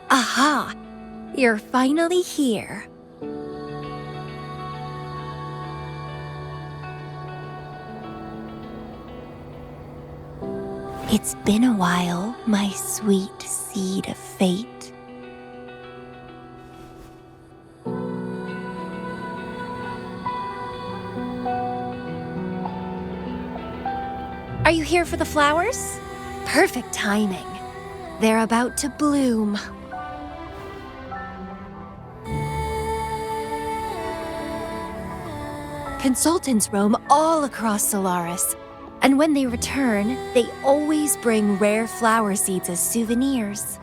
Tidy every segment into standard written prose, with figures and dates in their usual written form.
Aha! You're finally here. It's been a while, my sweet seed of fate. Are you here for the flowers? Perfect timing. They're about to bloom. Consultants roam all across Solaris, and when they return, they always bring rare flower seeds as souvenirs.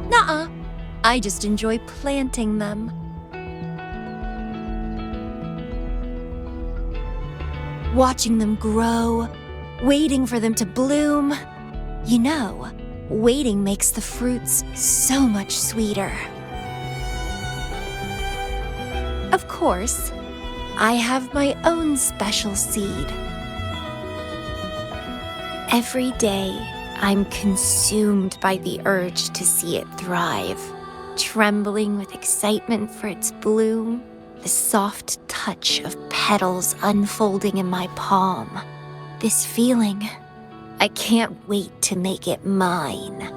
Nuh-uh. I just enjoy planting them. Watching them grow, waiting for them to bloom. You know, waiting makes the fruits so much sweeter. Of course, I have my own special seed. Every day, I'm consumed by the urge to see it thrive, trembling with excitement for its bloom, the soft touch of petals unfolding in my palm. This feeling, I can't wait to make it mine.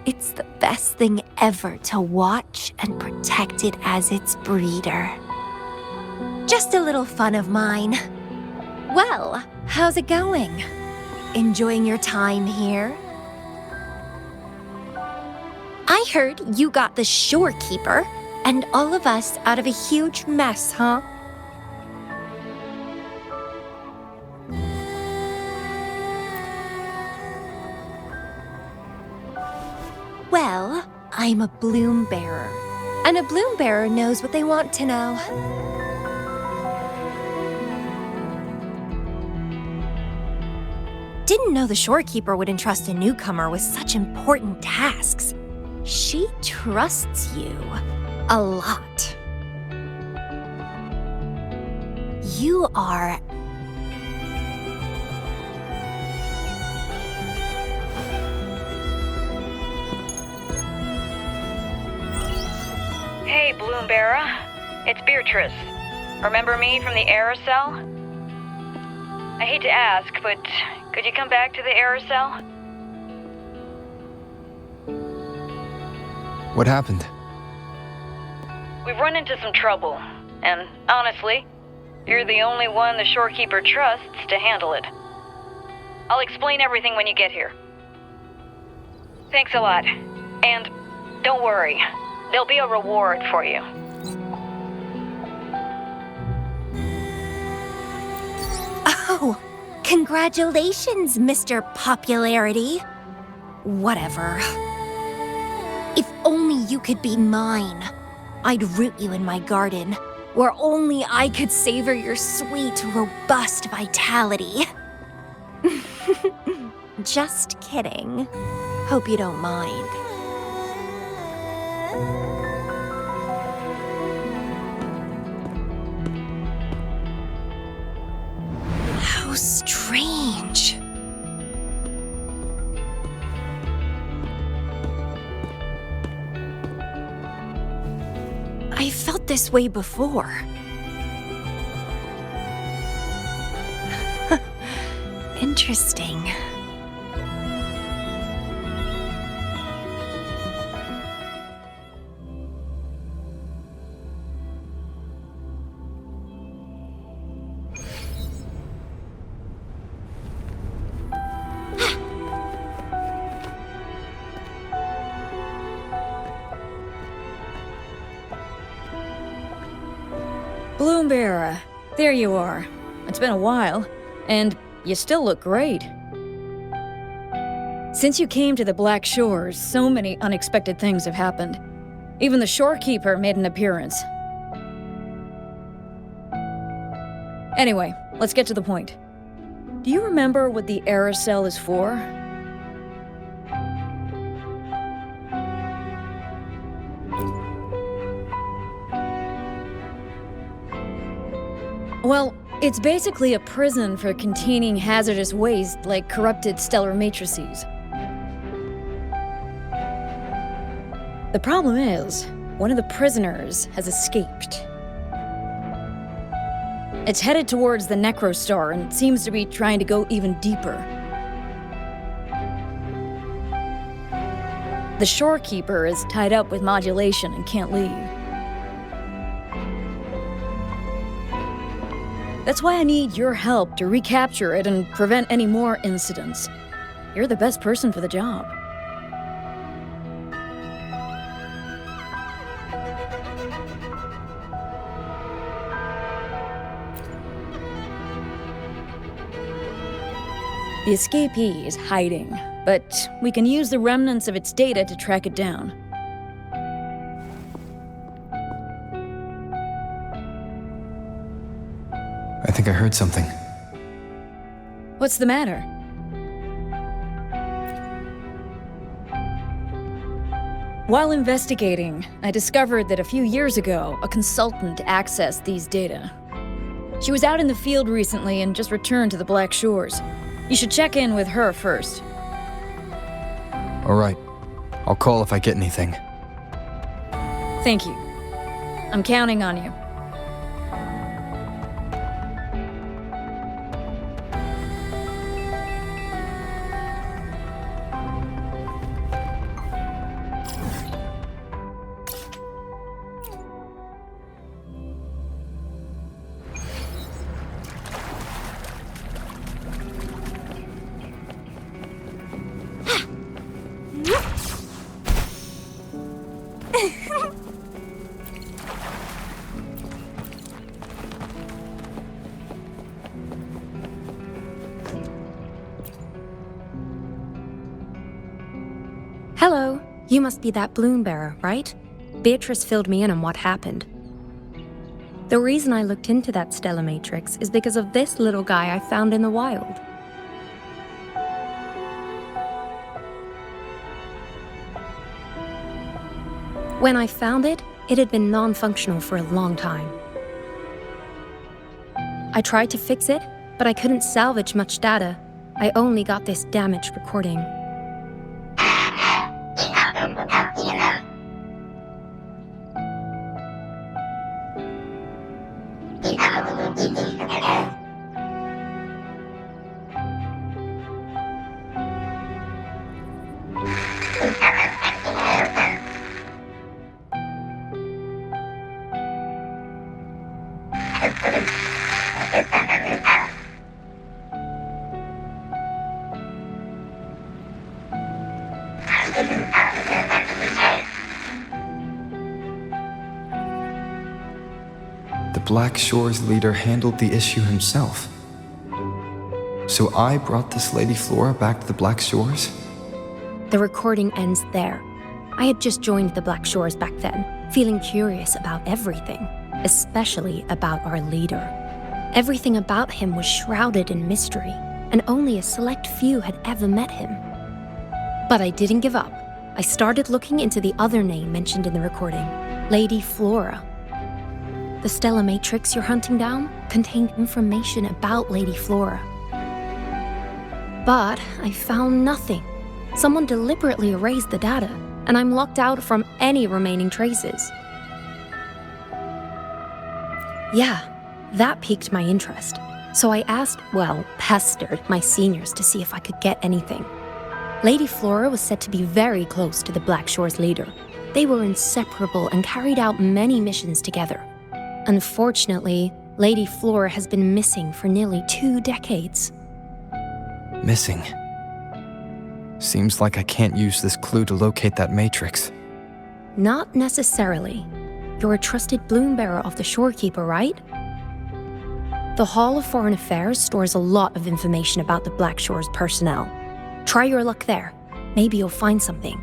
It's the best thing ever to watch and protect it as its breeder. Just a little fun of mine. Well, how's it going? Enjoying your time here? I heard you got the shorekeeper and all of us out of a huge mess, huh? Well, I'm a bloom bearer, and a bloom bearer knows what they want to know. Didn't know the shorekeeper would entrust a newcomer with such important tasks. She trusts you a lot. You are... Hey, Bloom Bearer. It's Beatrice. Remember me from the aerosol? I hate to ask, but could you come back to the aerosol? What happened? We've run into some trouble, and honestly, you're the only one the shorekeeper trusts to handle it. I'll explain everything when you get here. Thanks a lot, and don't worry, there'll be a reward for you. Oh, congratulations, Mr. Popularity. Whatever. If only you could be mine. I'd root you in my garden, where only I could savor your sweet, robust vitality. Just kidding. Hope you don't mind. How strange. I felt this way before. Interesting. Bloomberry, there you are. It's been a while, and you still look great. Since you came to the Black Shores, so many unexpected things have happened. Even the shorekeeper made an appearance. Anyway, let's get to the point. Do you remember what the aerosol is for? Well, it's basically a prison for containing hazardous waste like corrupted stellar matrices. The problem is, one of the prisoners has escaped. It's headed towards the Necrostar and seems to be trying to go even deeper. The shorekeeper is tied up with modulation and can't leave. That's why I need your help to recapture it and prevent any more incidents. You're the best person for the job. The escapee is hiding, but we can use the remnants of its data to track it down. I think I heard something. What's the matter? While investigating, I discovered that a few years ago, a consultant accessed these data. She was out in the field recently and just returned to the Black Shores. You should check in with her first. All right. I'll call if I get anything. Thank you. I'm counting on you. Hello. You must be that bloom bearer, right? Beatrice filled me in on what happened. The reason I looked into that stellar matrix is because of this little guy I found in the wild. When I found it, it had been non-functional for a long time. I tried to fix it, but I couldn't salvage much data. I only got this damaged recording. The Black Shores leader handled the issue himself. So I brought this Lady Flora back to the Black Shores? The recording ends there. I had just joined the Black Shores back then, feeling curious about everything, especially about our leader. Everything about him was shrouded in mystery, and only a select few had ever met him. But I didn't give up. I started looking into the other name mentioned in the recording, Lady Flora. The stellar matrix you're hunting down contained information about Lady Flora. But I found nothing. Someone deliberately erased the data, and I'm locked out from any remaining traces. Yeah, that piqued my interest. So I pestered my seniors to see if I could get anything. Lady Flora was said to be very close to the Black Shores leader. They were inseparable and carried out many missions together. Unfortunately, Lady Flora has been missing for nearly 2 decades. Missing. Seems like I can't use this clue to locate that matrix. Not necessarily. You're a trusted bloom bearer of the Shorekeeper, right? The Hall of Foreign Affairs stores a lot of information about the Black Shore's personnel. Try your luck there. Maybe you'll find something.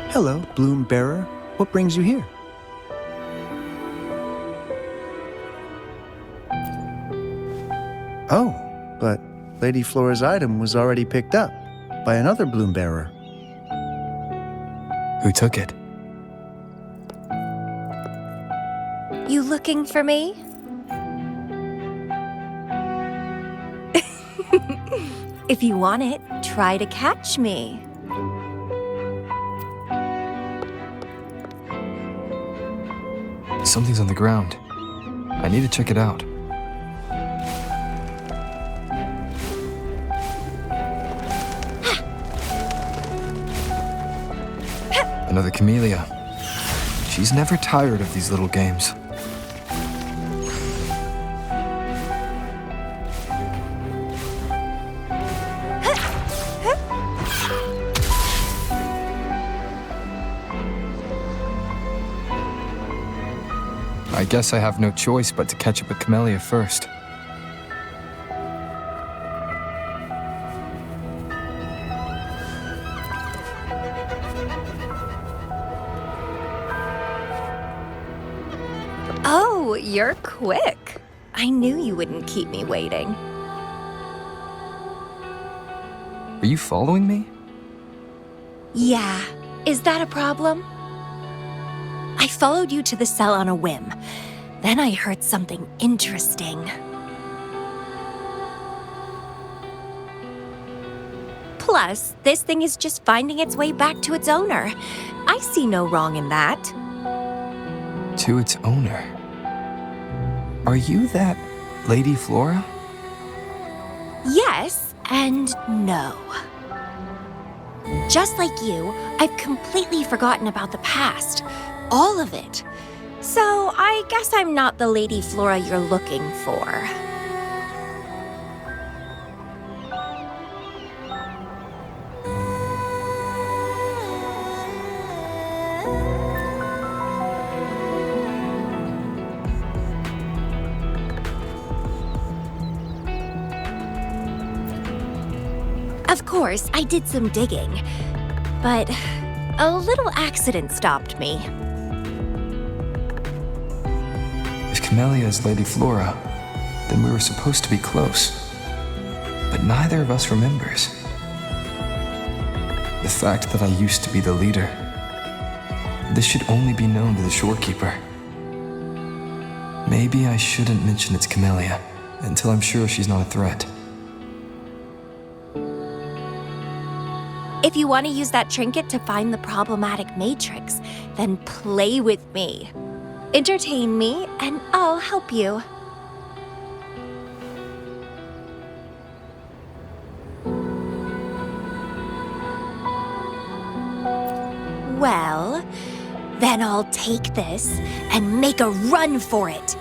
Hello, Bloom Bearer. What brings you here? Oh, but Lady Flora's item was already picked up by another Bloom Bearer. Who took it? You looking for me? If you want it, try to catch me. Something's on the ground. I need to check it out. Another Camellya. She's never tired of these little games. I guess I have no choice but to catch up with Camellya first. Oh, you're quick. I knew you wouldn't keep me waiting. Are you following me? Yeah, is that a problem? I followed you to the cell on a whim. Then I heard something interesting. Plus, this thing is just finding its way back to its owner. I see no wrong in that. To its owner. Are you that Lady Flora? Yes and no. Just like you, I've completely forgotten about the past. All of it. So I guess I'm not the Lady Flora you're looking for. Of course, I did some digging, but a little accident stopped me. If Camellya is Lady Flora, then we were supposed to be close. But neither of us remembers. The fact that I used to be the leader. This should only be known to the Shorekeeper. Maybe I shouldn't mention it's Camellya until I'm sure she's not a threat. If you want to use that trinket to find the problematic matrix, then play with me. Entertain me, and I'll help you. Well, then I'll take this and make a run for it.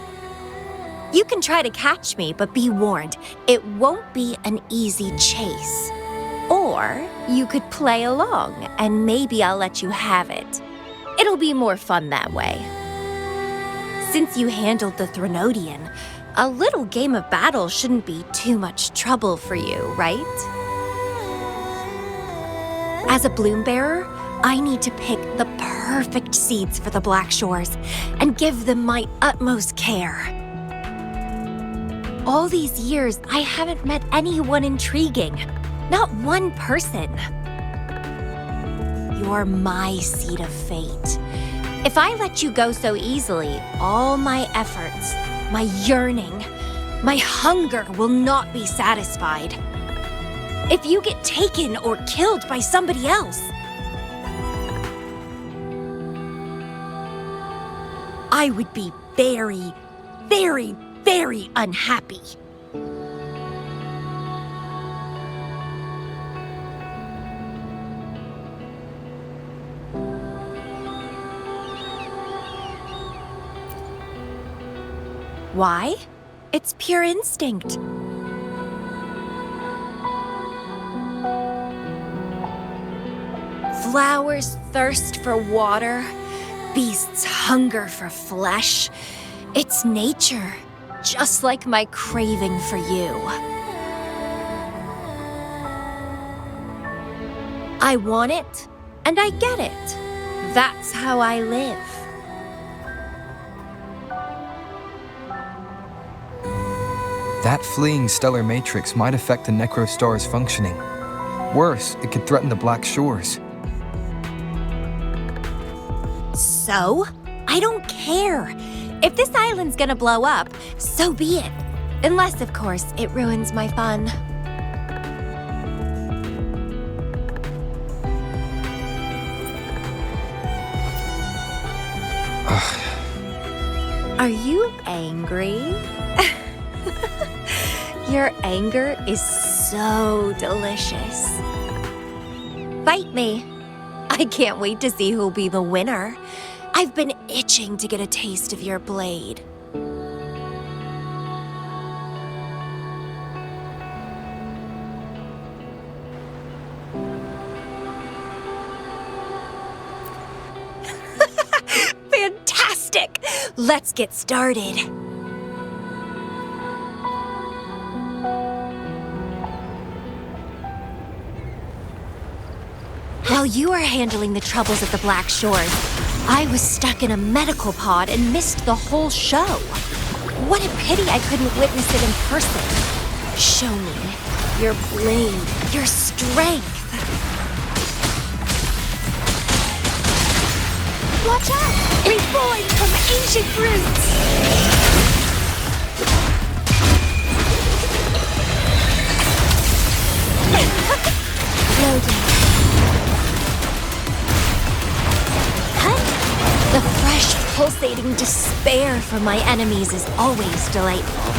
You can try to catch me, but be warned, it won't be an easy chase. Or you could play along, and maybe I'll let you have it. It'll be more fun that way. Since you handled the Threnodian, a little game of battle shouldn't be too much trouble for you, right? As a bloom bearer, I need to pick the perfect seeds for the Black Shores and give them my utmost care. All these years, I haven't met anyone intriguing. Not one person. You're my seed of fate. If I let you go so easily, all my efforts, my yearning, my hunger will not be satisfied. If you get taken or killed by somebody else, I would be very, very, very unhappy. Why? It's pure instinct. Flowers thirst for water. Beasts hunger for flesh. It's nature, just like my craving for you. I want it, and I get it. That's how I live. That fleeing stellar matrix might affect the Necrostar's functioning. Worse, it could threaten the Black Shores. So? I don't care. If this island's gonna blow up, so be it. Unless, of course, it ruins my fun. Are you angry? Your anger is so delicious. Fight me. I can't wait to see who'll be the winner. I've been itching to get a taste of your blade. Fantastic! Let's get started. While you were handling the troubles of the Black Shores, I was stuck in a medical pod and missed the whole show. What a pity I couldn't witness it in person. Show me your blade, your strength. Watch out! Reborn from ancient roots! Loading. The fresh, pulsating despair from my enemies is always delightful.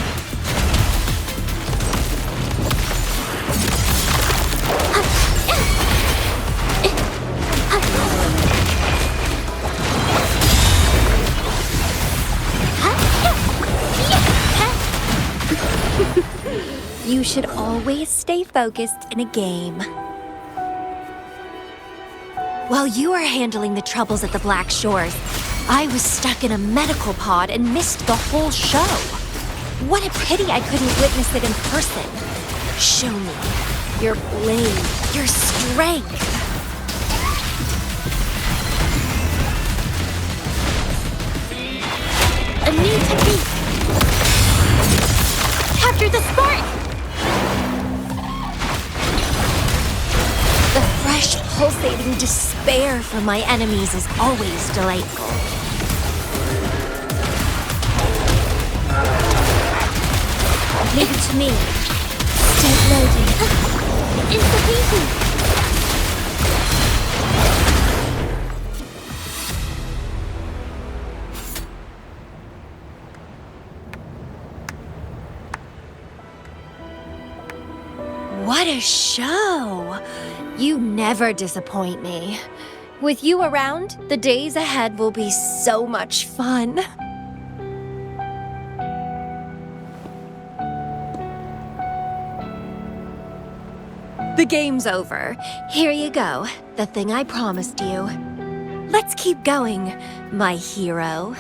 You should always stay focused in a game. While you were handling the troubles at the Black Shores, I was stuck in a medical pod and missed the whole show. What a pity I couldn't witness it in person. Show me your blade, your strength. A new technique. Capture the spark! The fresh, pulsating despair from my enemies is always delightful. Leave it to me. Stay loading. Insta-peasy. What a show! You never disappoint me. With you around, the days ahead will be so much fun. The game's over. Here you go, the thing I promised you. Let's keep going, my hero.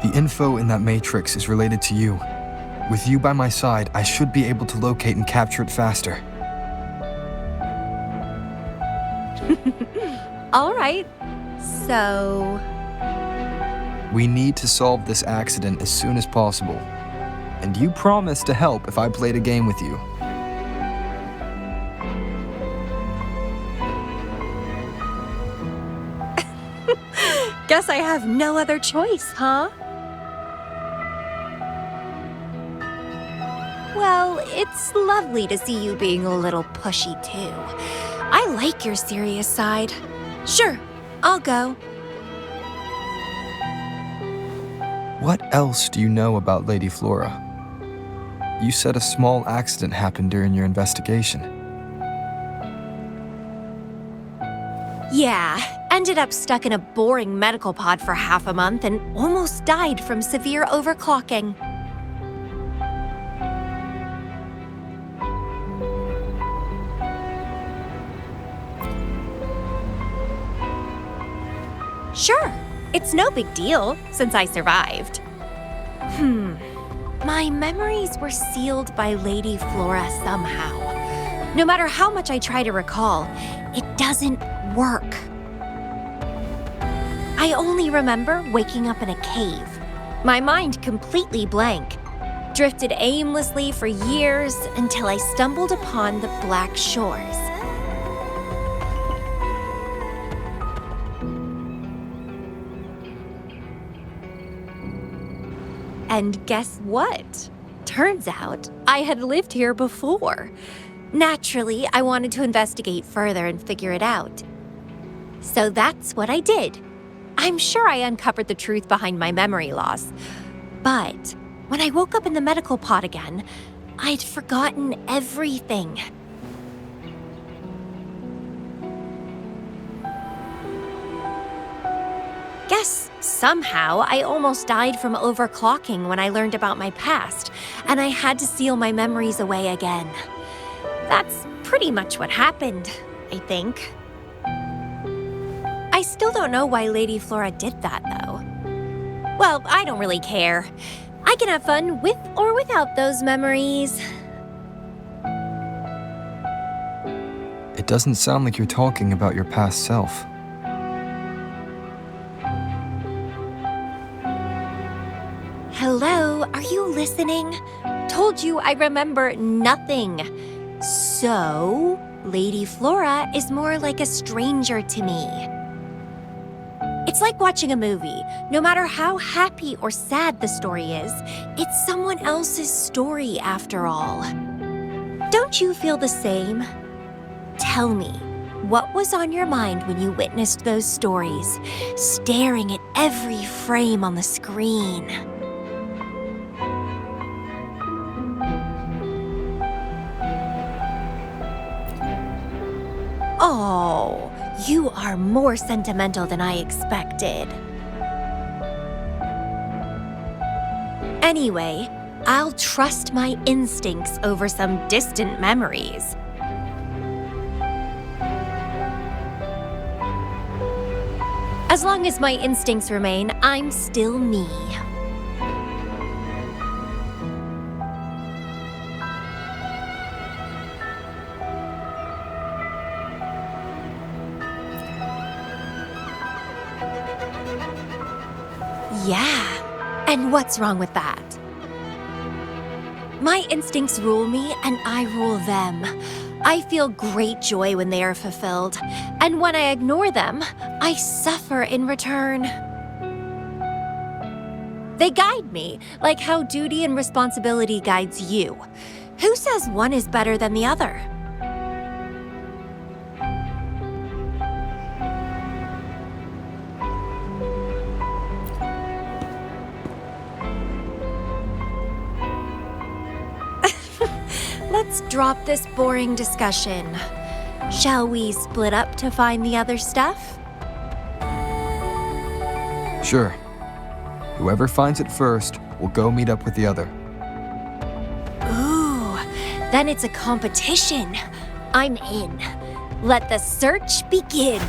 The info in that matrix is related to you. With you by my side, I should be able to locate and capture it faster. All right. So, We need to solve this accident as soon as possible. And you promised to help if I played a game with you. guess I have no other choice, huh? Well, it's lovely to see you being a little pushy, too. I like your serious side. Sure, I'll go. What else do you know about Lady Flora? You said a small accident happened during your investigation. Yeah, ended up stuck in a boring medical pod for half a month and almost died from severe overclocking. Sure, it's no big deal since I survived. My memories were sealed by Lady Flora somehow. No matter how much I try to recall, it doesn't work. I only remember waking up in a cave, my mind completely blank, drifted aimlessly for years until I stumbled upon the Black Shores. And guess what? Turns out I had lived here before. Naturally, I wanted to investigate further and figure it out. So that's what I did. I'm sure I uncovered the truth behind my memory loss. But when I woke up in the medical pod again, I'd forgotten everything. Guess somehow I almost died from overclocking when I learned about my past, and I had to seal my memories away again. That's pretty much what happened, I think. I still don't know why Lady Flora did that, though. Well, I don't really care. I can have fun with or without those memories. It doesn't sound like you're talking about your past self. Hello, are you listening? Told you I remember nothing. So, Lady Flora is more like a stranger to me. It's like watching a movie. No matter how happy or sad the story is, it's someone else's story after all. Don't you feel the same? Tell me, what was on your mind when you witnessed those stories, staring at every frame on the screen? Oh, you are more sentimental than I expected. Anyway, I'll trust my instincts over some distant memories. As long as my instincts remain, I'm still me. Yeah, and what's wrong with that? My instincts rule me and I rule them. I feel great joy when they are fulfilled, and when I ignore them, I suffer in return. They guide me, like how duty and responsibility guides you. Who says one is better than the other? Let's drop this boring discussion. Shall we split up to find the other stuff? Sure. Whoever finds it first will go meet up with the other. Ooh, then it's a competition. I'm in. Let the search begin.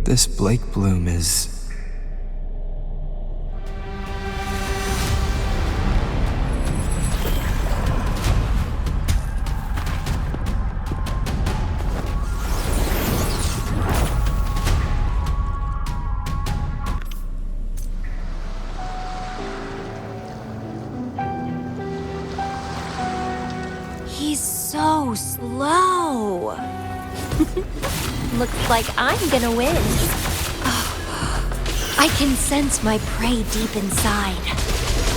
This Blake Bloom is... He's so slow. Looks like I'm gonna win. Oh, I can sense my prey deep inside.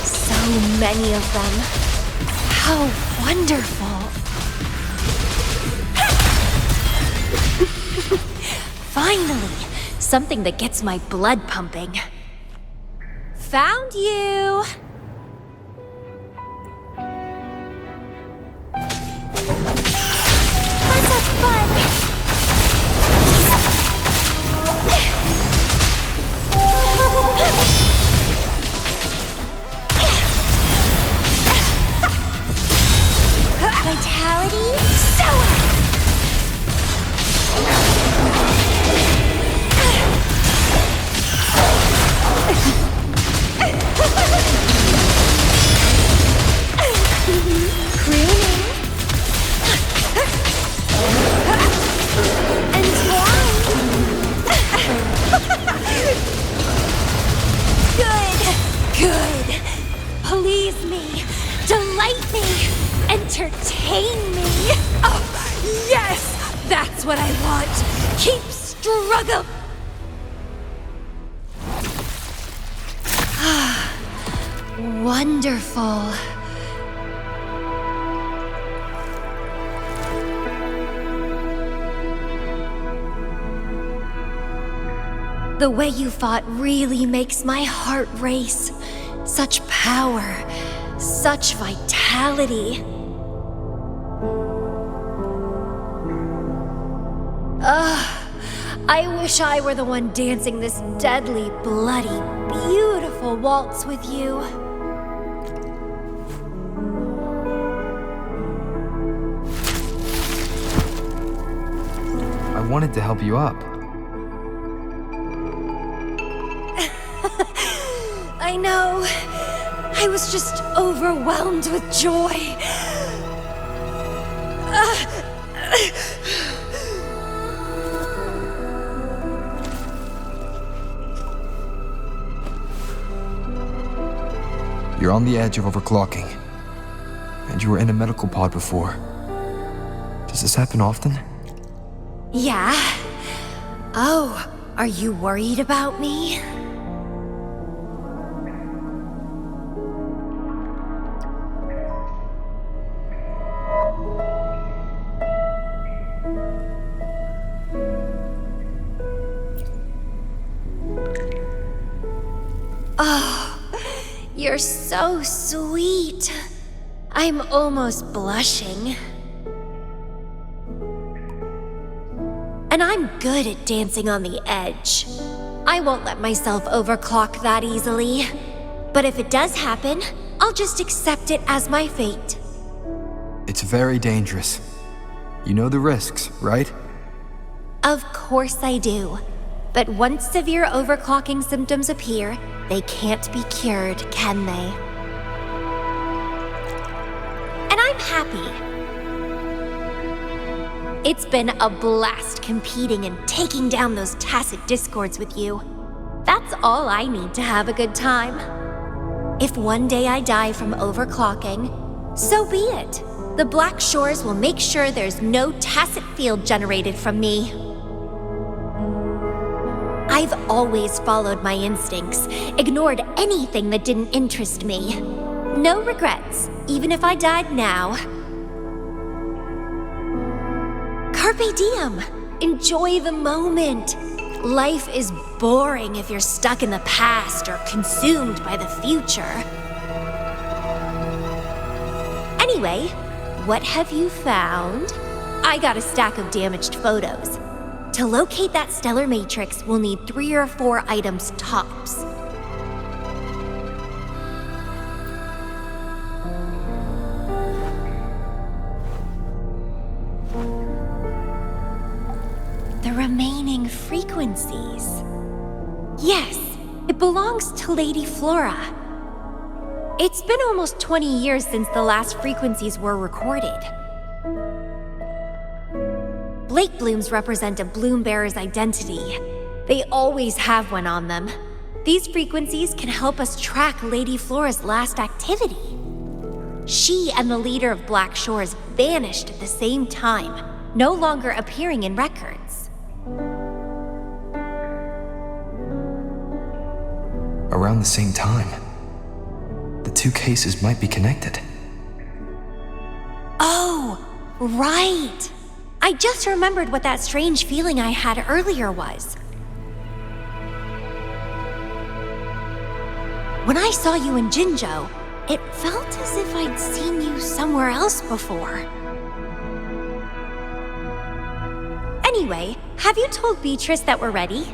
So many of them. How wonderful. Finally, something that gets my blood pumping. Found you! Let's have fun! Vitality, sour! Good. Please me. Delight me. Entertain me. Oh, yes. That's what I want. Keep struggle. Wonderful. The way you fought really makes my heart race. Such power, such vitality. I wish I were the one dancing this deadly, bloody, beautiful waltz with you. I wanted to help you up. I know. I was just overwhelmed with joy. You're on the edge of overclocking. And you were in a medical pod before. Does this happen often? Yeah. Oh, are you worried about me? Oh, you're so sweet. I'm almost blushing. And I'm good at dancing on the edge. I won't let myself overclock that easily. But if it does happen, I'll just accept it as my fate. It's very dangerous. You know the risks, right? Of course I do. But once severe overclocking symptoms appear, they can't be cured, can they? And I'm happy. It's been a blast competing and taking down those tacit discords with you. That's all I need to have a good time. If one day I die from overclocking, so be it. The Black Shores will make sure there's no tacit field generated from me. I've always followed my instincts, ignored anything that didn't interest me. No regrets, even if I died now. Carpe diem. Enjoy the moment. Life is boring if you're stuck in the past or consumed by the future. Anyway, what have you found? I got a stack of damaged photos. To locate that stellar matrix, we'll need 3 or 4 items tops. The remaining frequencies. Yes, it belongs to Lady Flora. It's been almost 20 years since the last frequencies were recorded. Blake blooms represent a bloom bearer's identity. They always have one on them. These frequencies can help us track Lady Flora's last activity. She and the leader of Black Shores vanished at the same time, no longer appearing in records. Around the same time. The 2 cases might be connected. Oh, right! I just remembered what that strange feeling I had earlier was. When I saw you in Jinzhou, it felt as if I'd seen you somewhere else before. Anyway, have you told Beatrice that we're ready?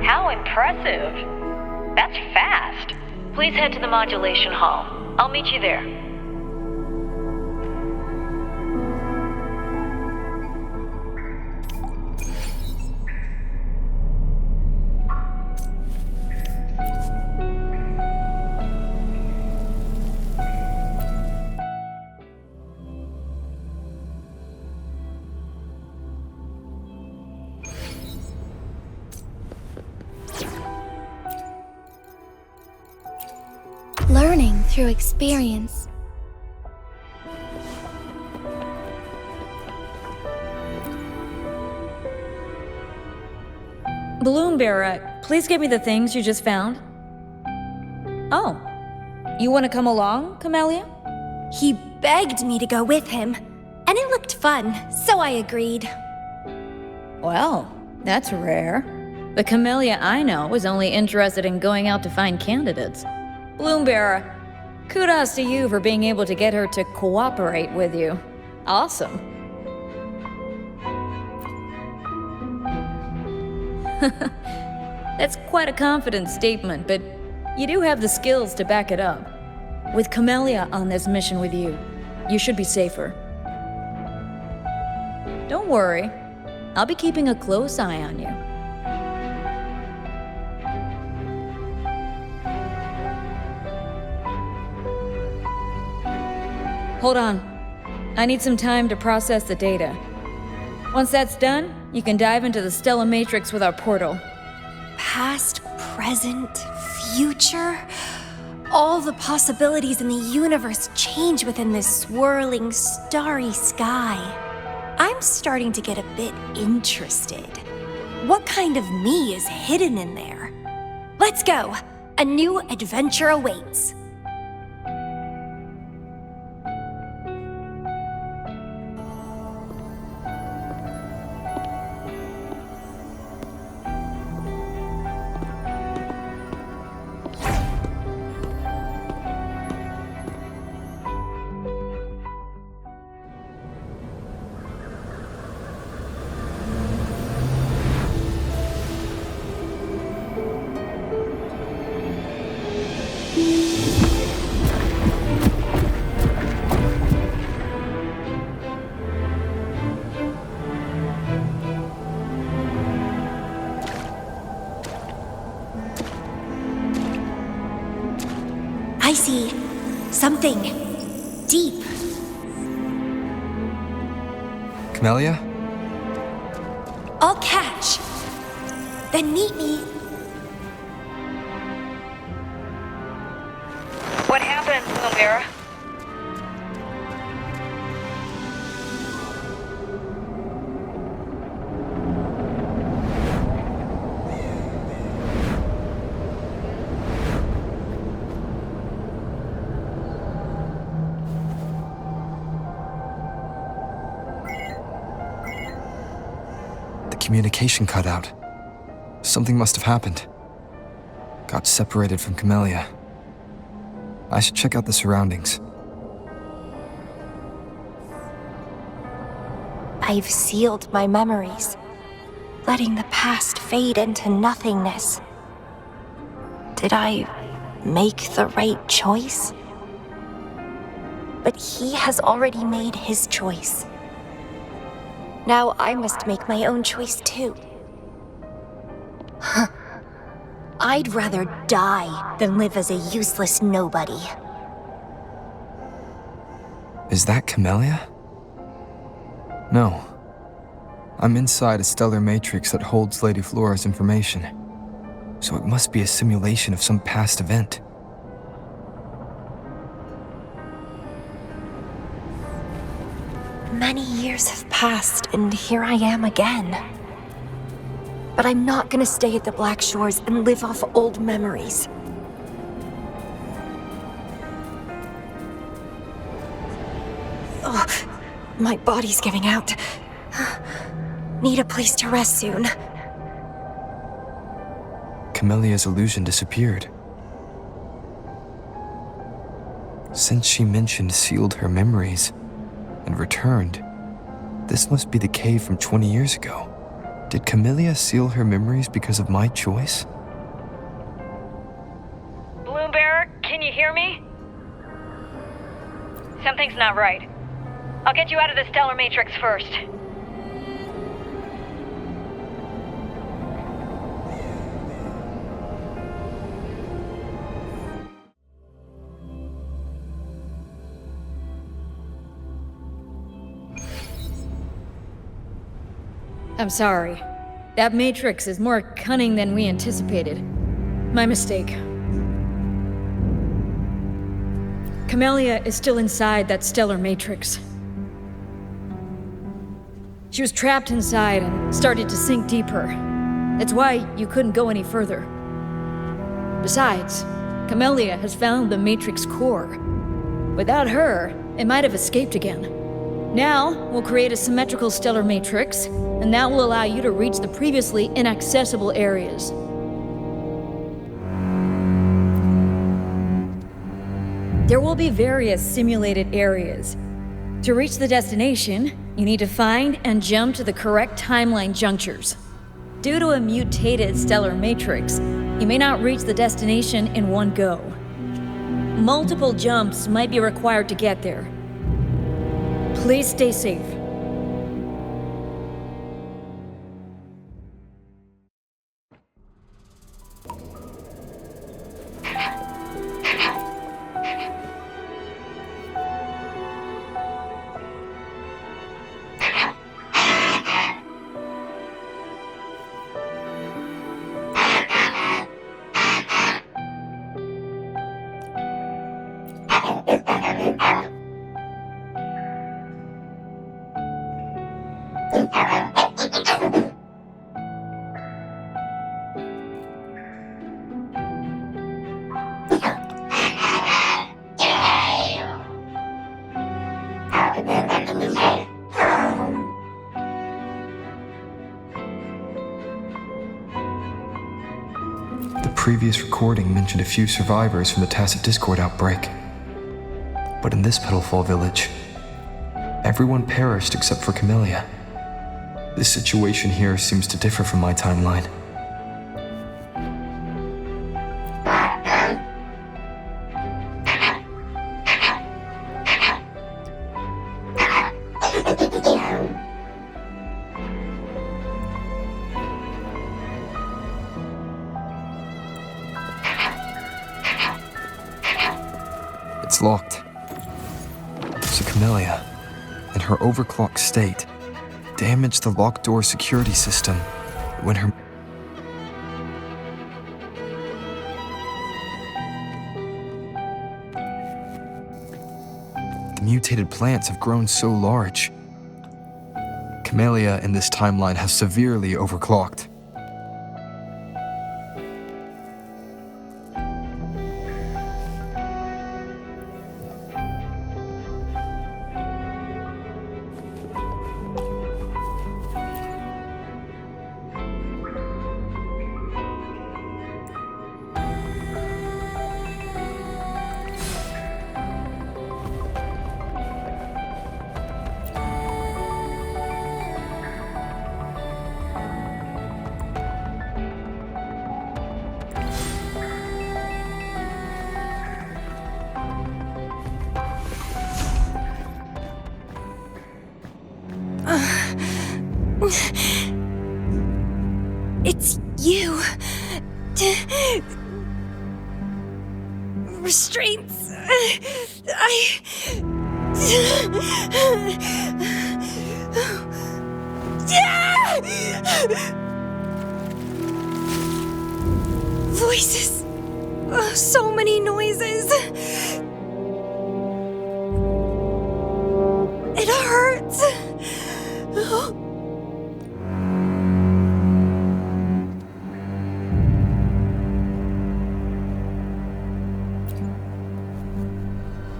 How impressive. That's fast. Please head to the modulation hall. I'll meet you there. Learning through experience. Bloom Bearer, please give me the things you just found. Oh, you want to come along, Camellya? He begged me to go with him, and it looked fun, so I agreed. Well, that's rare. The Camellya I know is only interested in going out to find candidates. Bloom Bearer, kudos to you for being able to get her to cooperate with you. Awesome. That's quite a confident statement, but you do have the skills to back it up. With Camellya on this mission with you, you should be safer. Don't worry, I'll be keeping a close eye on you. Hold on. I need some time to process the data. Once that's done, you can dive into the Stellar Matrix with our portal. Past, present, future. All the possibilities in the universe change within this swirling, starry sky. I'm starting to get a bit interested. What kind of me is hidden in there? Let's go! A new adventure awaits. I see something deep. Camellya? I'll catch. Then meet me. What happened, Camellya? communication cut out. Something must have happened. Got separated from Camellya. I should check out the surroundings. I've sealed my memories, letting the past fade into nothingness. Did I make the right choice? But he has already made his choice. Now I must make my own choice too. I'd rather die than live as a useless nobody. Is that Camellya? No. I'm inside a stellar matrix that holds Lady Flora's information. So it must be a simulation of some past event. Many years have passed, and here I am again. But I'm not gonna stay at the Black Shores and live off old memories. Ugh, my body's giving out. Need a place to rest soon. Camellya's illusion disappeared. Since she mentioned sealed her memories and returned, this must be the cave from 20 years ago. Did Camellya seal her memories because of my choice? Bloombearer, can you hear me? Something's not right. I'll get you out of the stellar matrix first. I'm sorry. That matrix is more cunning than we anticipated. My mistake. Camellya is still inside that stellar matrix. She was trapped inside and started to sink deeper. That's why you couldn't go any further. Besides, Camellya has found the matrix core. Without her, it might have escaped again. Now, we'll create a symmetrical stellar matrix, and that will allow you to reach the previously inaccessible areas. There will be various simulated areas. To reach the destination, you need to find and jump to the correct timeline junctures. Due to a mutated stellar matrix, you may not reach the destination in one go. Multiple jumps might be required to get there. Please stay safe. The previous recording mentioned a few survivors from the Tacit Discord outbreak. But in this Petalfall village, everyone perished except for Camellya. This situation here seems to differ from my timeline. It's locked. So Camellya, in her overclocked state, damaged the locked door security system when her... The mutated plants have grown so large. Camellya in this timeline has severely overclocked. restraints. Voices. So many noises. It hurts.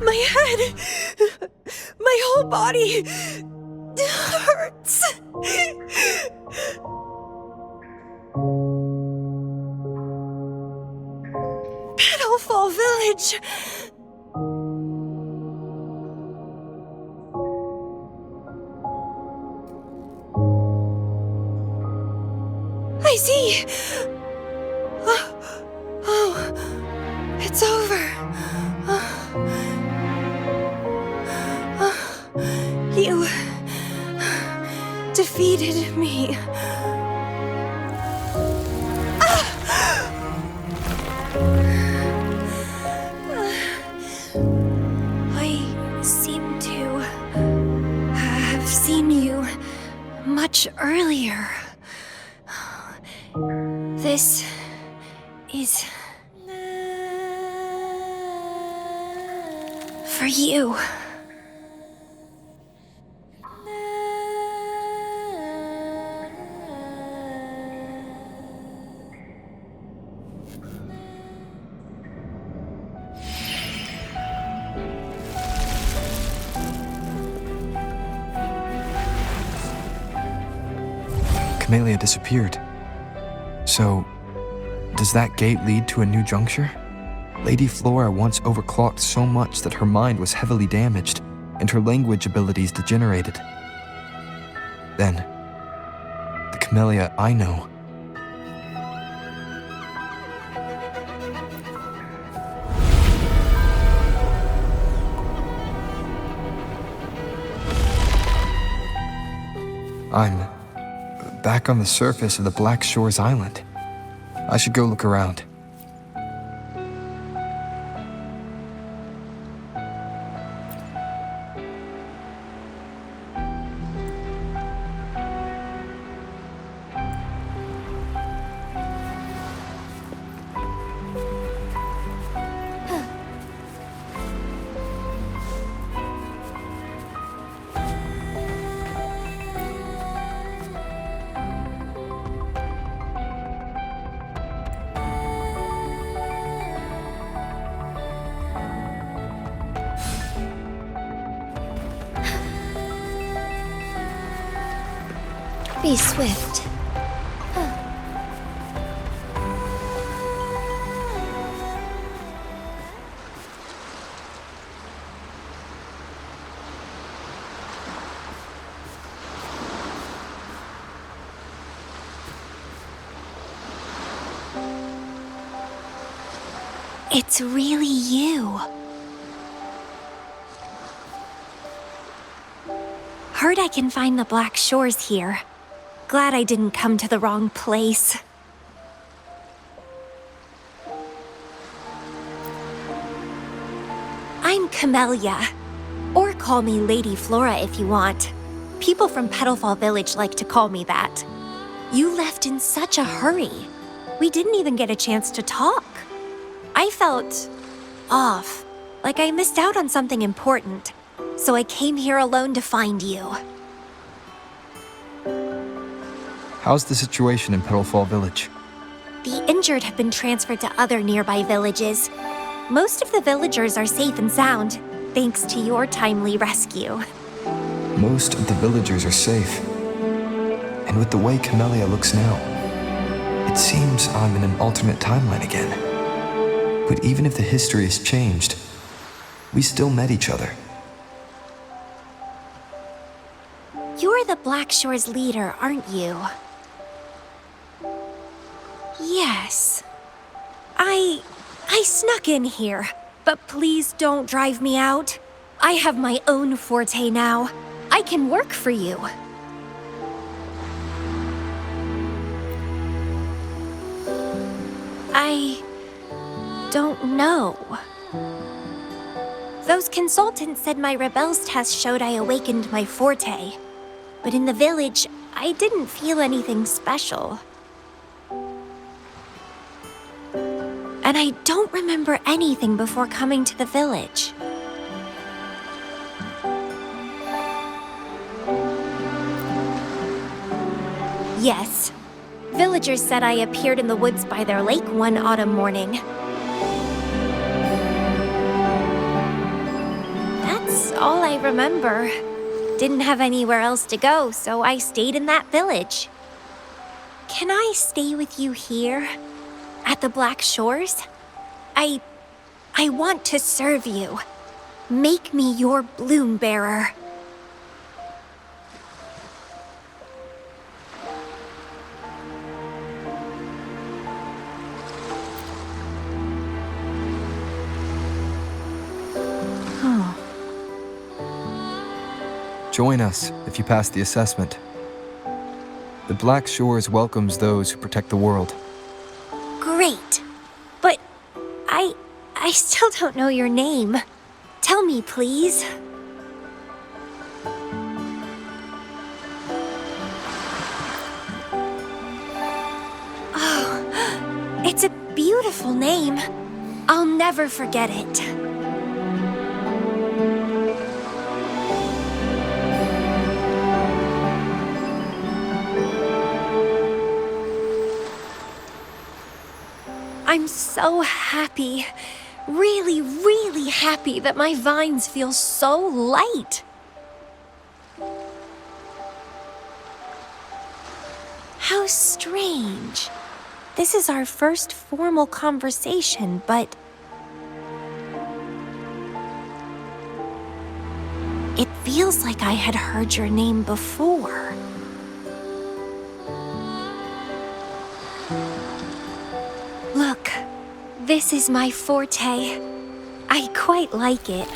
My head. My whole body hurts. Petalfall Village. I see. Oh, it's over. You defeated me. I seem to have seen you much earlier. This is for you. Camellya disappeared. So, does that gate lead to a new juncture? Lady Flora once overclocked so much that her mind was heavily damaged and her language abilities degenerated. Then, the Camellya I know. I'm back on the surface of the Black Shores Island. I should go look around. Be swift. It's really you. Heard I can find the Black Shores here. Glad I didn't come to the wrong place. I'm Camellya. Or call me Lady Flora if you want. People from Petalfall Village like to call me that. You left in such a hurry. We didn't even get a chance to talk. I felt off, like I missed out on something important. So I came here alone to find you. How's the situation in Petalfall Village? The injured have been transferred to other nearby villages. Most of the villagers are safe and sound, thanks to your timely rescue. Most of the villagers are safe. And with the way Camellya looks now, it seems I'm in an alternate timeline again. But even if the history has changed, we still met each other. You're the Black Shores leader, aren't you? Yes. I snuck in here, but please don't drive me out. I have my own forte now. I can work for you. I don't know. Those consultants said my rebels test showed I awakened my forte. But in the village, I didn't feel anything special. And I don't remember anything before coming to the village. Yes, villagers said I appeared in the woods by their lake one autumn morning. That's all I remember. Didn't have anywhere else to go, so I stayed in that village. Can I stay with you here? At the Black Shores? I want to serve you. Make me your bloom bearer. Join us if you pass the assessment. The Black Shores welcomes those who protect the world. Great. But I still don't know your name. Tell me, please. Oh, it's a beautiful name. I'll never forget it. I'm so happy, really, really happy that my vines feel so light. How strange. This is our first formal conversation, but it feels like I had heard your name before. Look, this is my forte. I quite like it.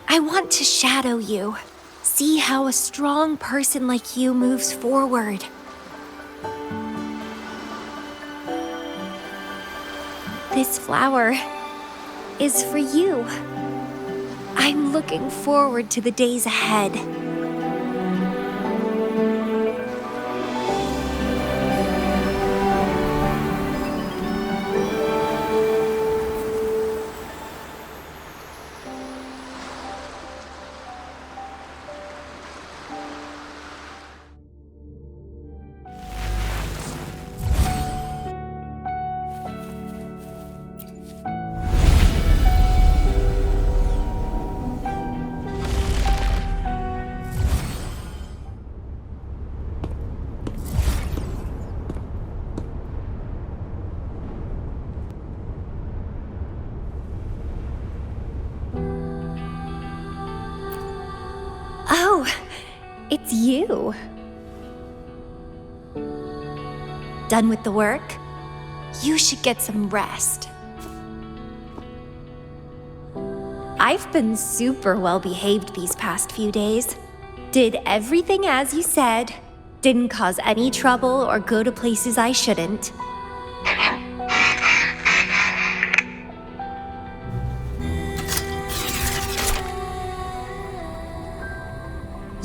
I want to shadow you, see how a strong person like you moves forward. This flower is for you. I'm looking forward to the days ahead. Oh, it's you. Done with the work? You should get some rest. I've been super well behaved these past few days. Did everything as you said. Didn't cause any trouble or go to places I shouldn't.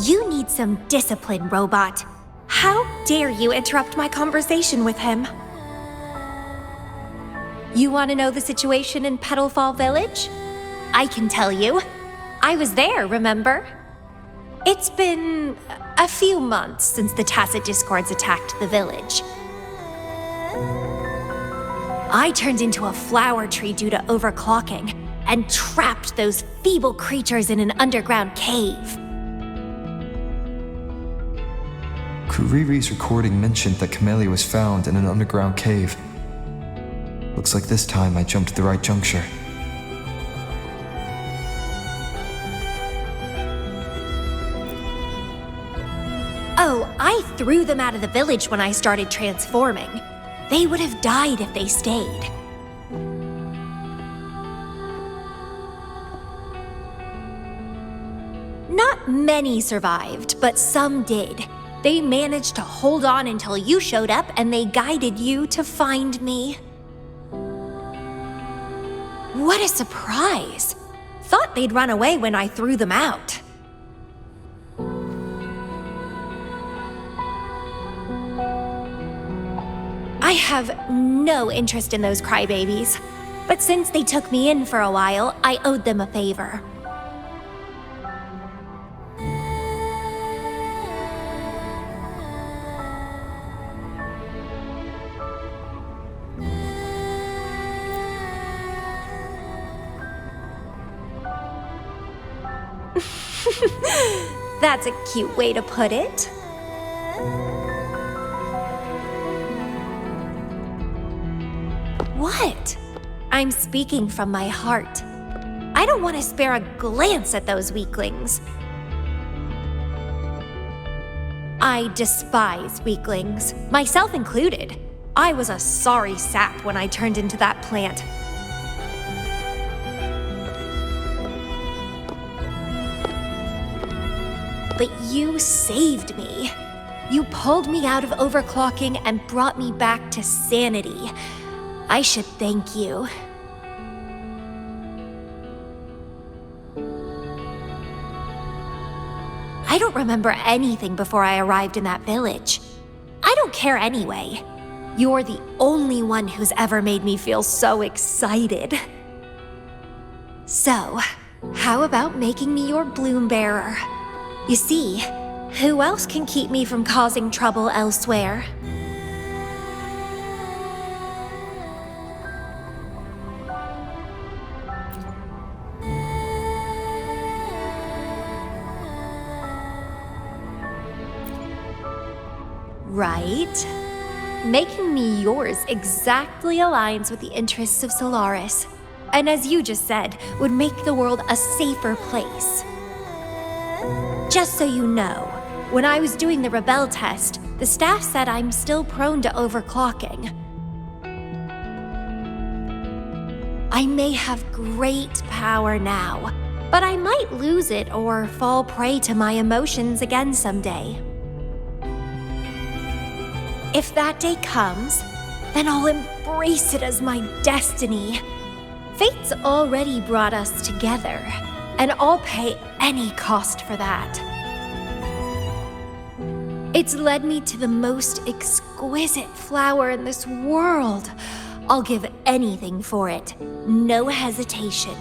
You need some discipline, robot. How dare you interrupt my conversation with him? You want to know the situation in Petalfall Village? I can tell you. I was there, remember? It's been a few months since the Tacit Discords attacked the village. I turned into a flower tree due to overclocking and trapped those feeble creatures in an underground cave. Kuriri's recording mentioned that Camellya was found in an underground cave. Looks like this time I jumped at the right juncture. Oh, I threw them out of the village when I started transforming. They would have died if they stayed. Not many survived, but some did. They managed to hold on until you showed up and they guided you to find me. What a surprise! Thought they'd run away when I threw them out. I have no interest in those crybabies, but since they took me in for a while, I owed them a favor. That's a cute way to put it. What? I'm speaking from my heart. I don't want to spare a glance at those weaklings. I despise weaklings, myself included. I was a sorry sap when I turned into that plant. But you saved me. You pulled me out of overclocking and brought me back to sanity. I should thank you. I don't remember anything before I arrived in that village. I don't care anyway. You're the only one who's ever made me feel so excited. So, how about making me your bloom bearer? You see, who else can keep me from causing trouble elsewhere? Right? Making me yours exactly aligns with the interests of Solaris. And as you just said, would make the world a safer place. Just so you know, when I was doing the Rebel test, the staff said I'm still prone to overclocking. I may have great power now, but I might lose it or fall prey to my emotions again someday. If that day comes, then I'll embrace it as my destiny. Fate's already brought us together, and I'll pay any cost for that. It's led me to the most exquisite flower in this world. I'll give anything for it, no hesitation.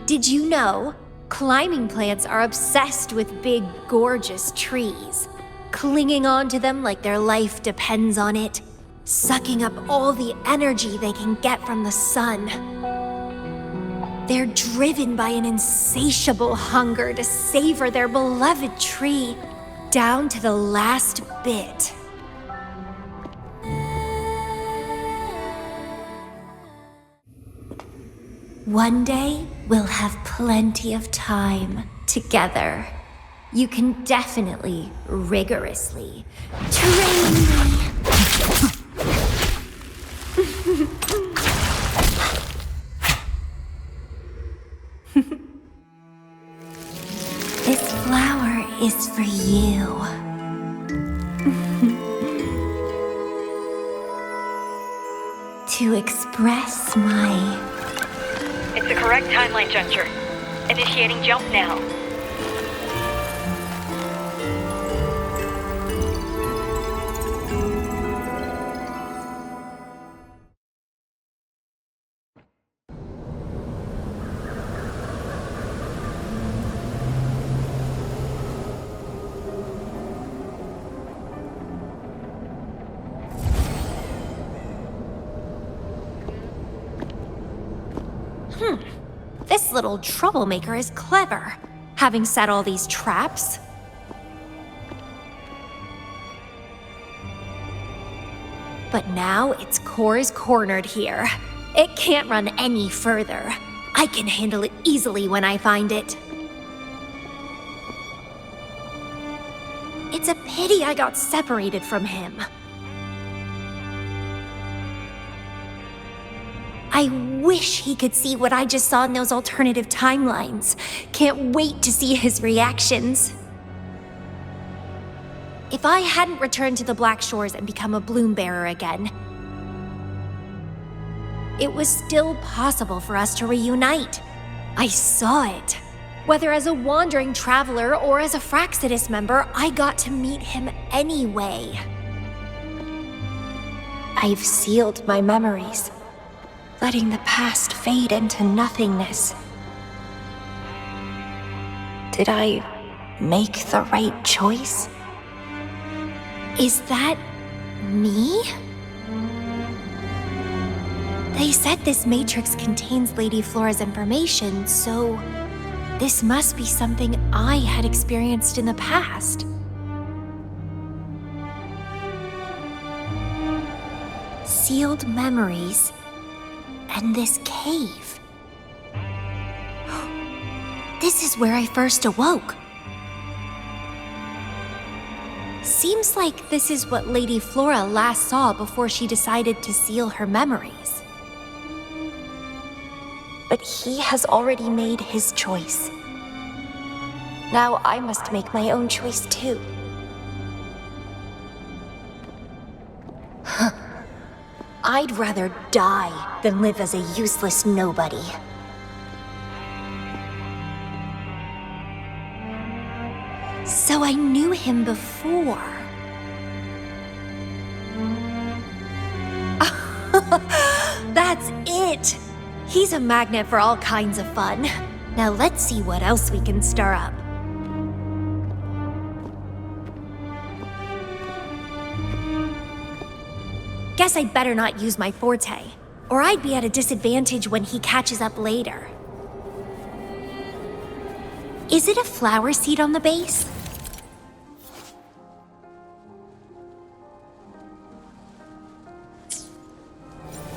Did you know? Climbing plants are obsessed with big, gorgeous trees, clinging onto them like their life depends on it, sucking up all the energy they can get from the sun. They're driven by an insatiable hunger to savor their beloved tree down to the last bit. One day, we'll have plenty of time together. You can definitely, rigorously train me. This flower is for you. To express my... It's the correct timeline juncture. Initiating jump now. This little troublemaker is clever, having set all these traps. But now its core is cornered here. It can't run any further. I can handle it easily when I find it. It's a pity I got separated from him. I wish he could see what I just saw in those alternative timelines. Can't wait to see his reactions. If I hadn't returned to the Black Shores and become a bloom bearer again, it was still possible for us to reunite. I saw it. Whether as a wandering traveler or as a Fraxidus member, I got to meet him anyway. I've sealed my memories, letting the past fade into nothingness. Did I make the right choice? Is that me? They said this matrix contains Lady Flora's information, so this must be something I had experienced in the past. Sealed memories and this cave. This is where I first awoke. Seems like this is what Lady Flora last saw before she decided to seal her memories. But he has already made his choice. Now I must make my own choice too. I'd rather die than live as a useless nobody. So I knew him before. That's it! He's a magnet for all kinds of fun. Now let's see what else we can stir up. Guess I'd better not use my forte, or I'd be at a disadvantage when he catches up later. Is it a flower seed on the base?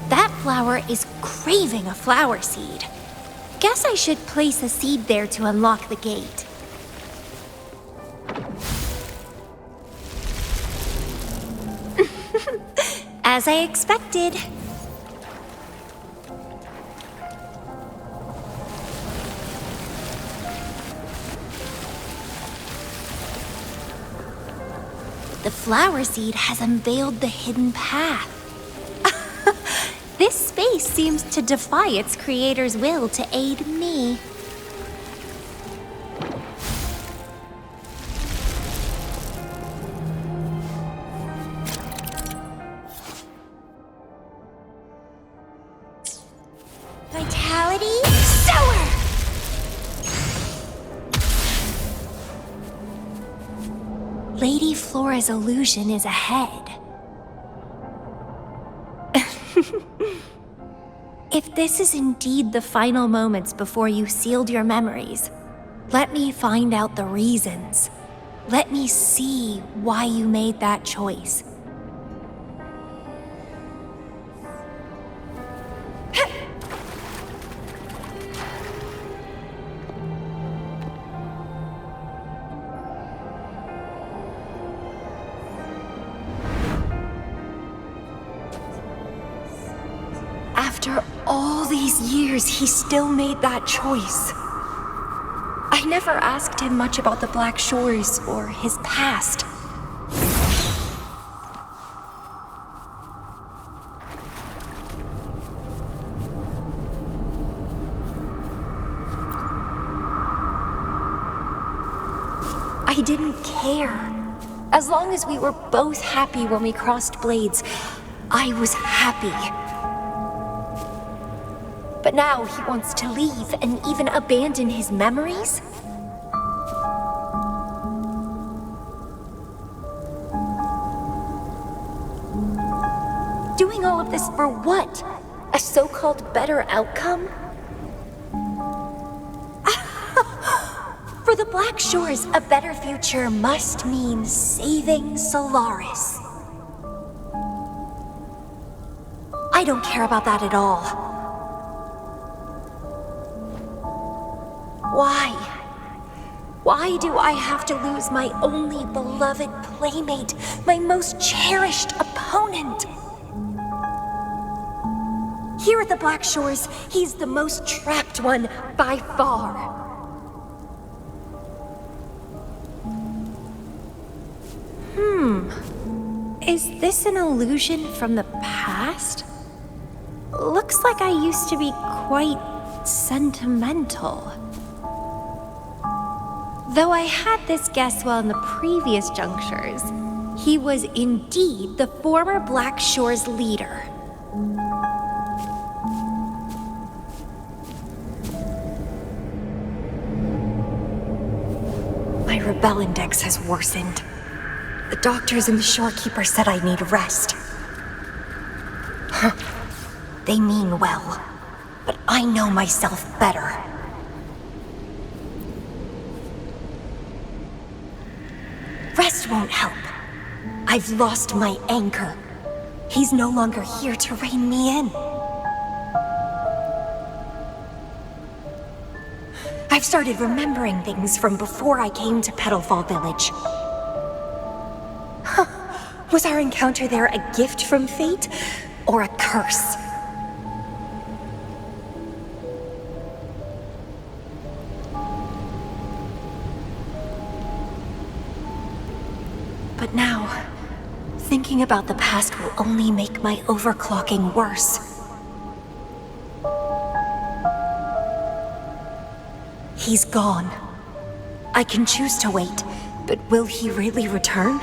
That flower is craving a flower seed. Guess I should place a seed there to unlock the gate. As I expected. The flower seed has unveiled the hidden path. This space seems to defy its creator's will to aid me. Vitality Sower! Lady Flora's illusion is ahead. If this is indeed the final moments before you sealed your memories, let me find out the reasons. Let me see why you made that choice. After all these years, he still made that choice. I never asked him much about the Black Shores or his past. I didn't care. As long as we were both happy when we crossed blades, I was happy. But now he wants to leave and even abandon his memories? Doing all of this for what? A so-called better outcome? For the Black Shores, a better future must mean saving Solaris. I don't care about that at all. Why? Why do I have to lose my only beloved playmate, my most cherished opponent? Here at the Black Shores, he's the most trapped one by far. Is this an illusion from the past? Looks Looks like I used to be quite sentimental. Though I had this guess well in the previous junctures, he was indeed the former Black Shore's leader. My rebel index has worsened. The doctors and the shorekeeper said I need rest. Huh. They mean well, but I know myself better. Rest won't help. I've lost my anchor. He's no longer here to rein me in. I've started remembering things from before I came to Petalfall Village. Huh. Was our encounter there a gift from fate, or a curse? But now, thinking about the past will only make my overclocking worse. He's gone. I can choose to wait, but will he really return?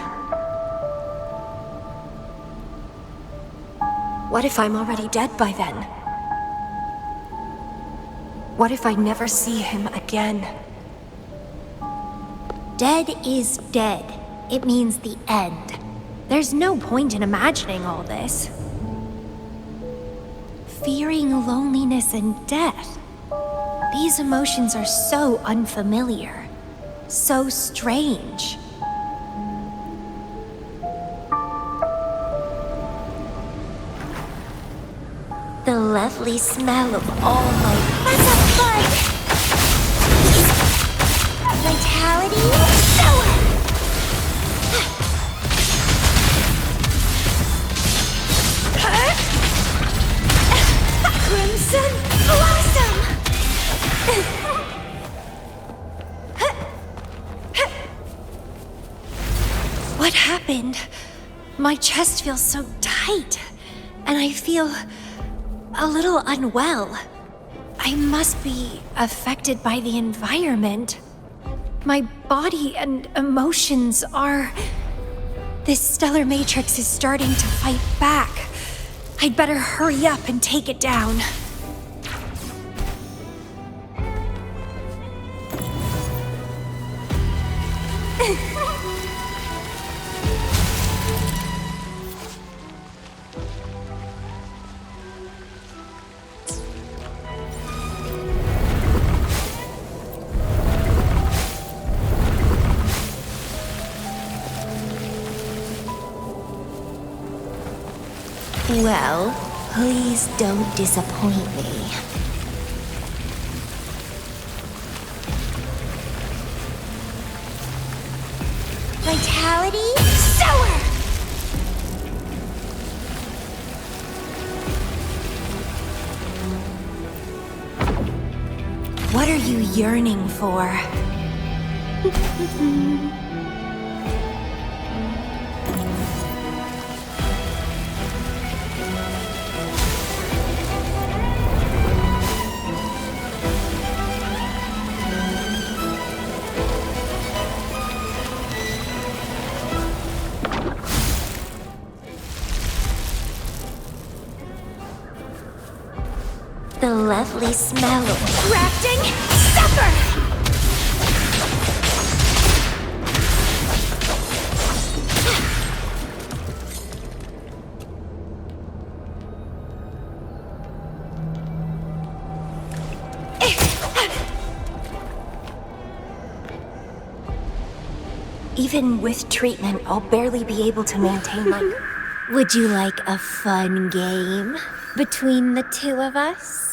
What if I'm already dead by then? What if I never see him again? Dead is dead. It means the end. There's no point in imagining all this. Fearing loneliness and death. These emotions are so unfamiliar, so strange. The lovely smell of all my... That's a fun! Vitality, sour! Crimson Blossom! What happened? My chest feels so tight, and I feel a little unwell. I must be affected by the environment. My body and emotions are... This stellar matrix is starting to fight back. I'd better hurry up and take it down. Well, please don't disappoint me. Vitality, sour! What are you yearning for? The lovely smell of crafting supper! Even with treatment, I'll barely be able to maintain my... Would you like a fun game between the two of us?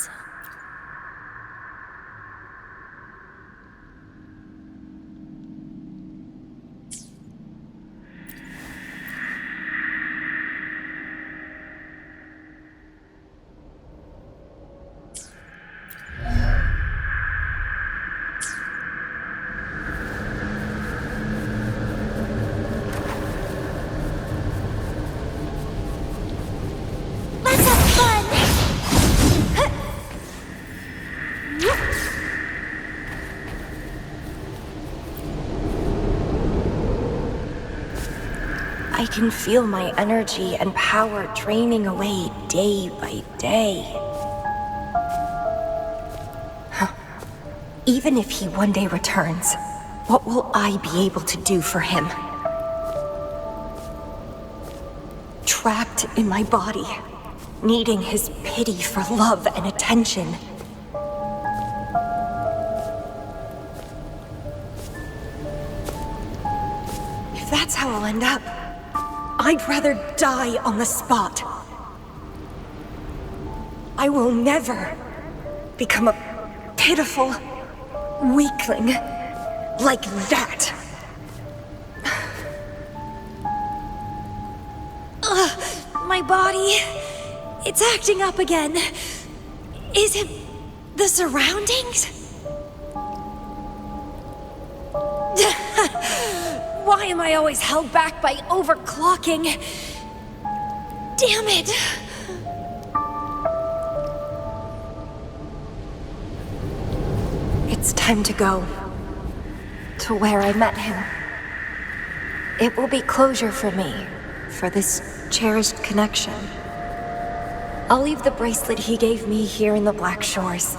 Let's have fun! can feel my energy and power draining away day by day. Even if he one day returns, what will I be able to do for him? Trapped in my body, needing his pity for love and attention. If that's how I'll end up, I'd rather die on the spot. I will never become a pitiful weakling like that. My body, it's acting up again. Is it the surroundings? Why am I always held back by overclocking? Damn it! It's time to go. To where I met him. It will be closure for me, for this cherished connection. I'll leave the bracelet he gave me here in the Black Shores.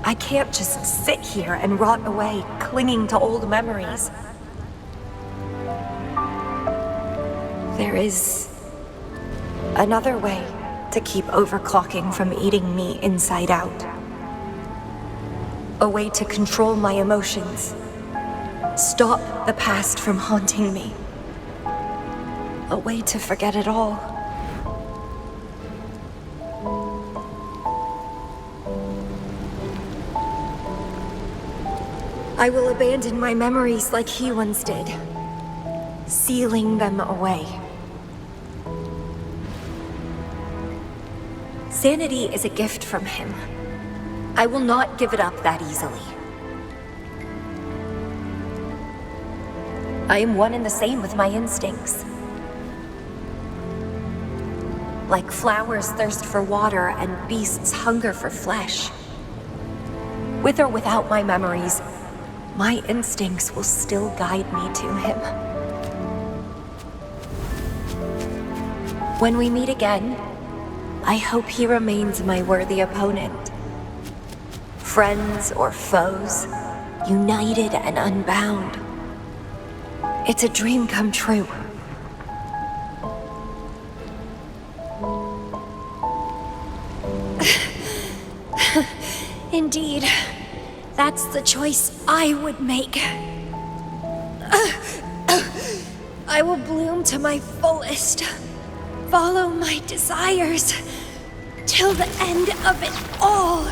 I can't just sit here and rot away, clinging to old memories. There is another way to keep overclocking from eating me inside out. A way to control my emotions. Stop the past from haunting me. A way to forget it all. I will abandon my memories like he once did, sealing them away. Sanity is a gift from him. I will not give it up that easily. I am one and the same with my instincts. Like flowers thirst for water and beasts hunger for flesh. With or without my memories, my instincts will still guide me to him. When we meet again, I hope he remains my worthy opponent. Friends or foes, united and unbound. It's a dream come true. Indeed, that's the choice I would make. I will bloom to my fullest, follow my desires, till the end of it all.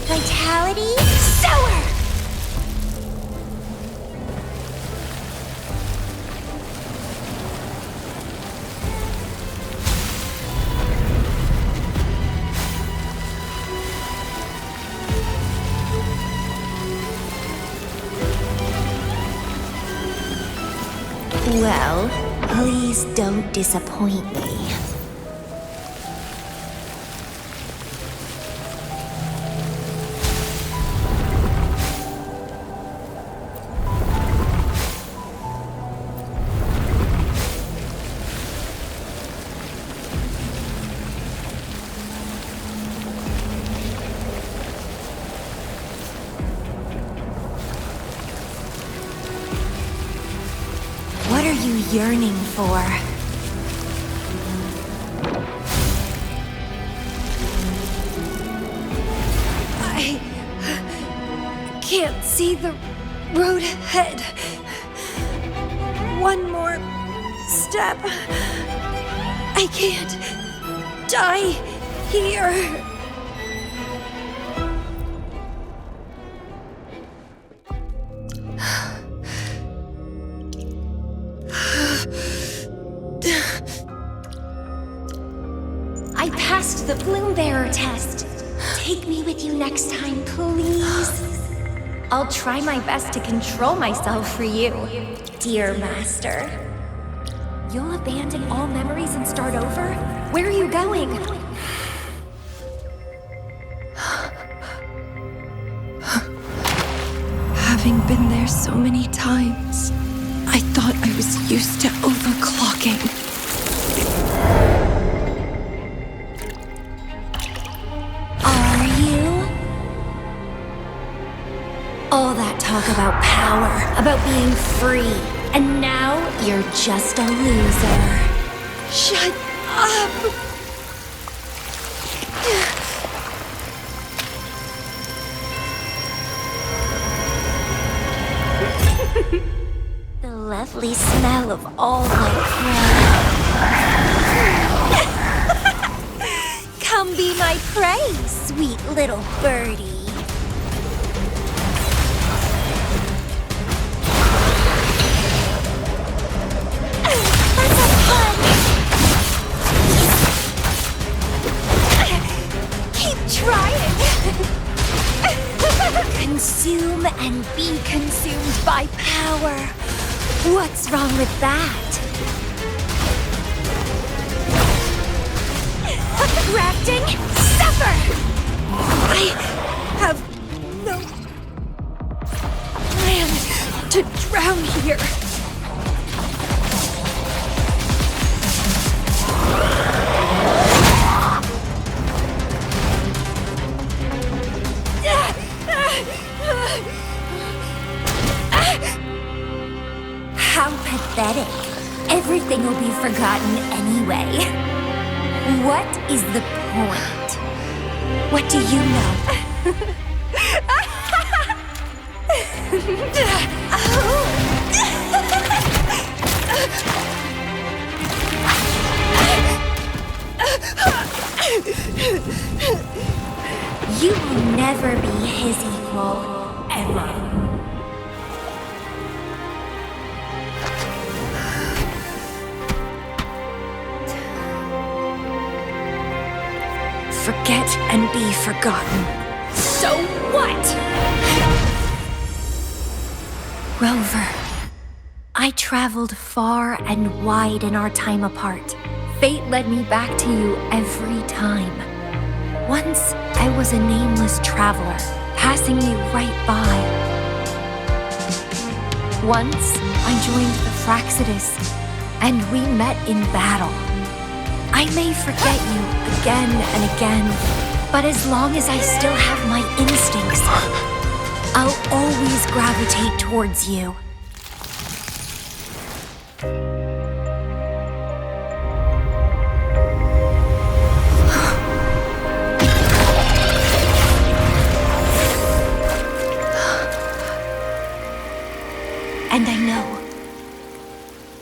Vitality sour! Well, please don't disappoint me. What are you yearning for? I can't see the road ahead. One more step. I can't die here. passed the Bloom Bearer test. Take me with you next time, please. I'll try my best to control myself for you, dear master. You'll abandon all memories and start over? Where are you going? Having been there so many times, I thought I was used to overclocking. Are you? All that talk about power, about being free, and now you're just a loser. Shut up! The lovely smell of all my prey. Come be my prey, sweet little birdie. Consume and be consumed by power. What's wrong with that? Grafting, suffer! I have no plan to drown here. How pathetic. Everything will be forgotten anyway. What is the point? What do you know? You will never be his equal, ever. Forget and be forgotten. So what? Rover, I traveled far and wide in our time apart. Fate led me back to you every time. Once, I was a nameless traveler, passing me right by. Once, I joined the Fraxidus, and we met in battle. I may forget you again and again, but as long as I still have my instincts, I'll always gravitate towards you. And I know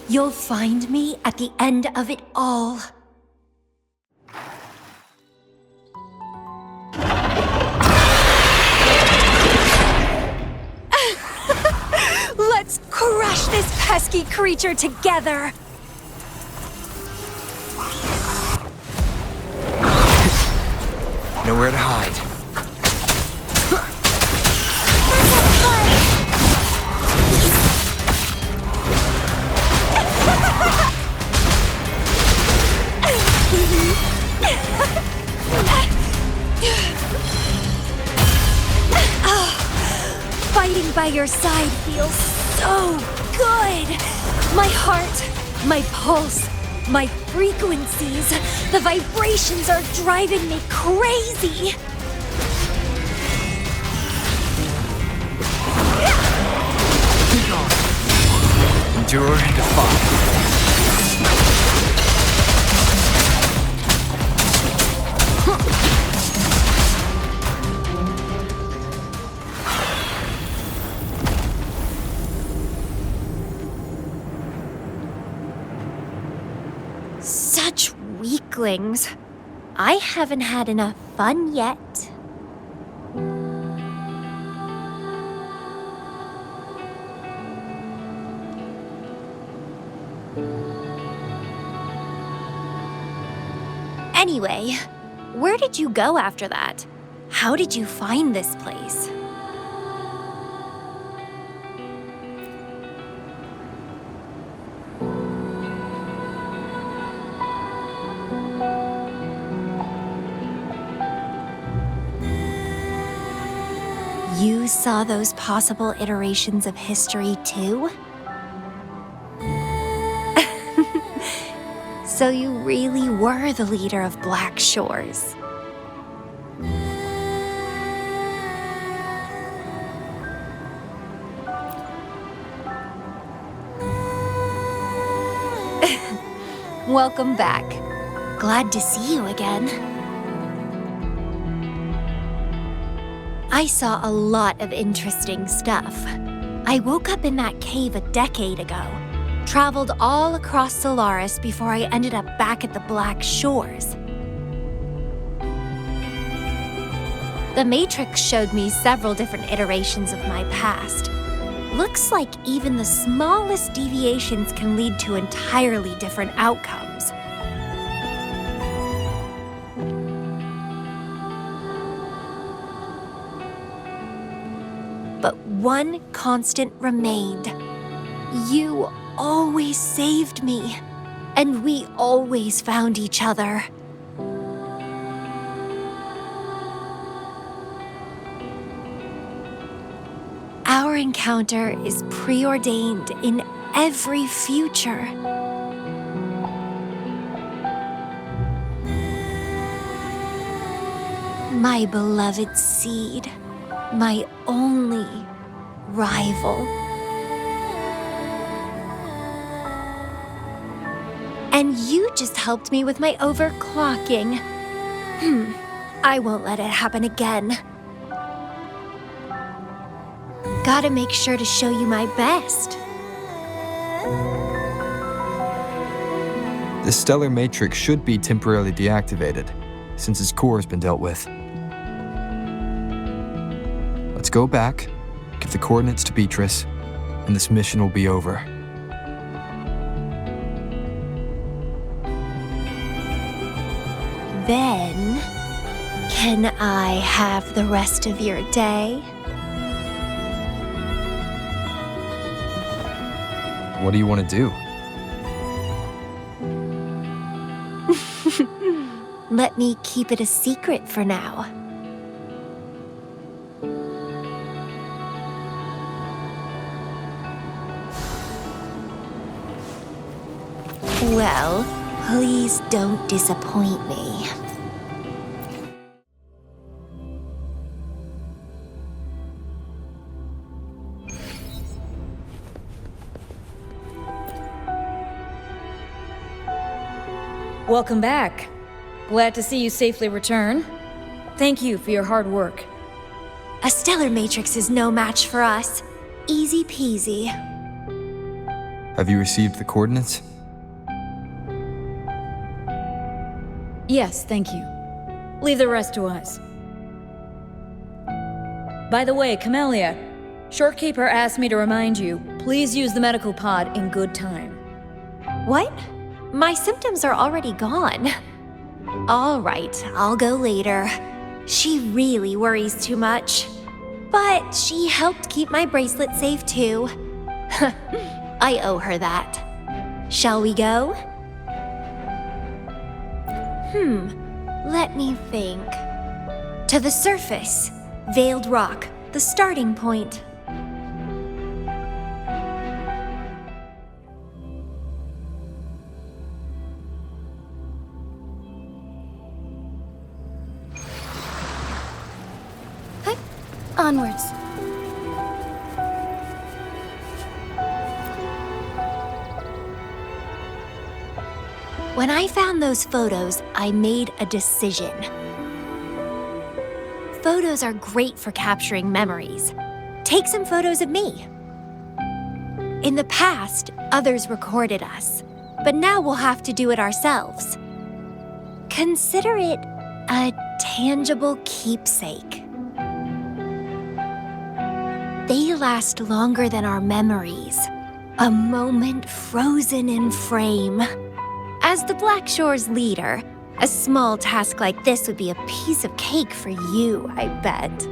you'll find me at the end of it all. Let's crush this pesky creature together! Nowhere to hide. Fighting by your side feels so good! My heart, my pulse, my frequencies, the vibrations are driving me crazy! Endure and defy. Such weaklings. I haven't had enough fun yet. Anyway, where did you go after that? How did you find this place? You saw those possible iterations of history too? So you really were the leader of Black Shores. Welcome back. Glad to see you again. I saw a lot of interesting stuff. I woke up in that cave a decade ago, traveled all across Solaris before I ended up back at the Black Shores. The Matrix showed me several different iterations of my past. Looks like even the smallest deviations can lead to entirely different outcomes. But one constant remained. You always saved me, and we always found each other. Our encounter is preordained in every future. My beloved seed, my only rival. And you just helped me with my overclocking. I won't let it happen again. Gotta make sure to show you my best. The stellar matrix should be temporarily deactivated, since its core has been dealt with. Let's go back, give the coordinates to Beatrice, and this mission will be over. Then, can I have the rest of your day? What do you want to do? Let me keep it a secret for now. Well, please don't disappoint me. Welcome back. Glad to see you safely return. Thank you for your hard work. A stellar matrix is no match for us. Easy peasy. Have you received the coordinates? Yes, thank you. Leave the rest to us. By the way, Camellya, Shorekeeper asked me to remind you, please use the medical pod in good time. What? My symptoms are already gone. All right, I'll go later. She really worries too much. But she helped keep my bracelet safe too. I owe her that. Shall we go? Let me think. To the surface. Veiled Rock, the starting point. Onwards. When I found those photos, I made a decision. Photos are great for capturing memories. Take some photos of me. In the past, others recorded us, but now we'll have to do it ourselves. Consider it a tangible keepsake. They last longer than our memories. A moment frozen in frame. As the Black Shore's leader, A small task like this would be a piece of cake for you, I bet.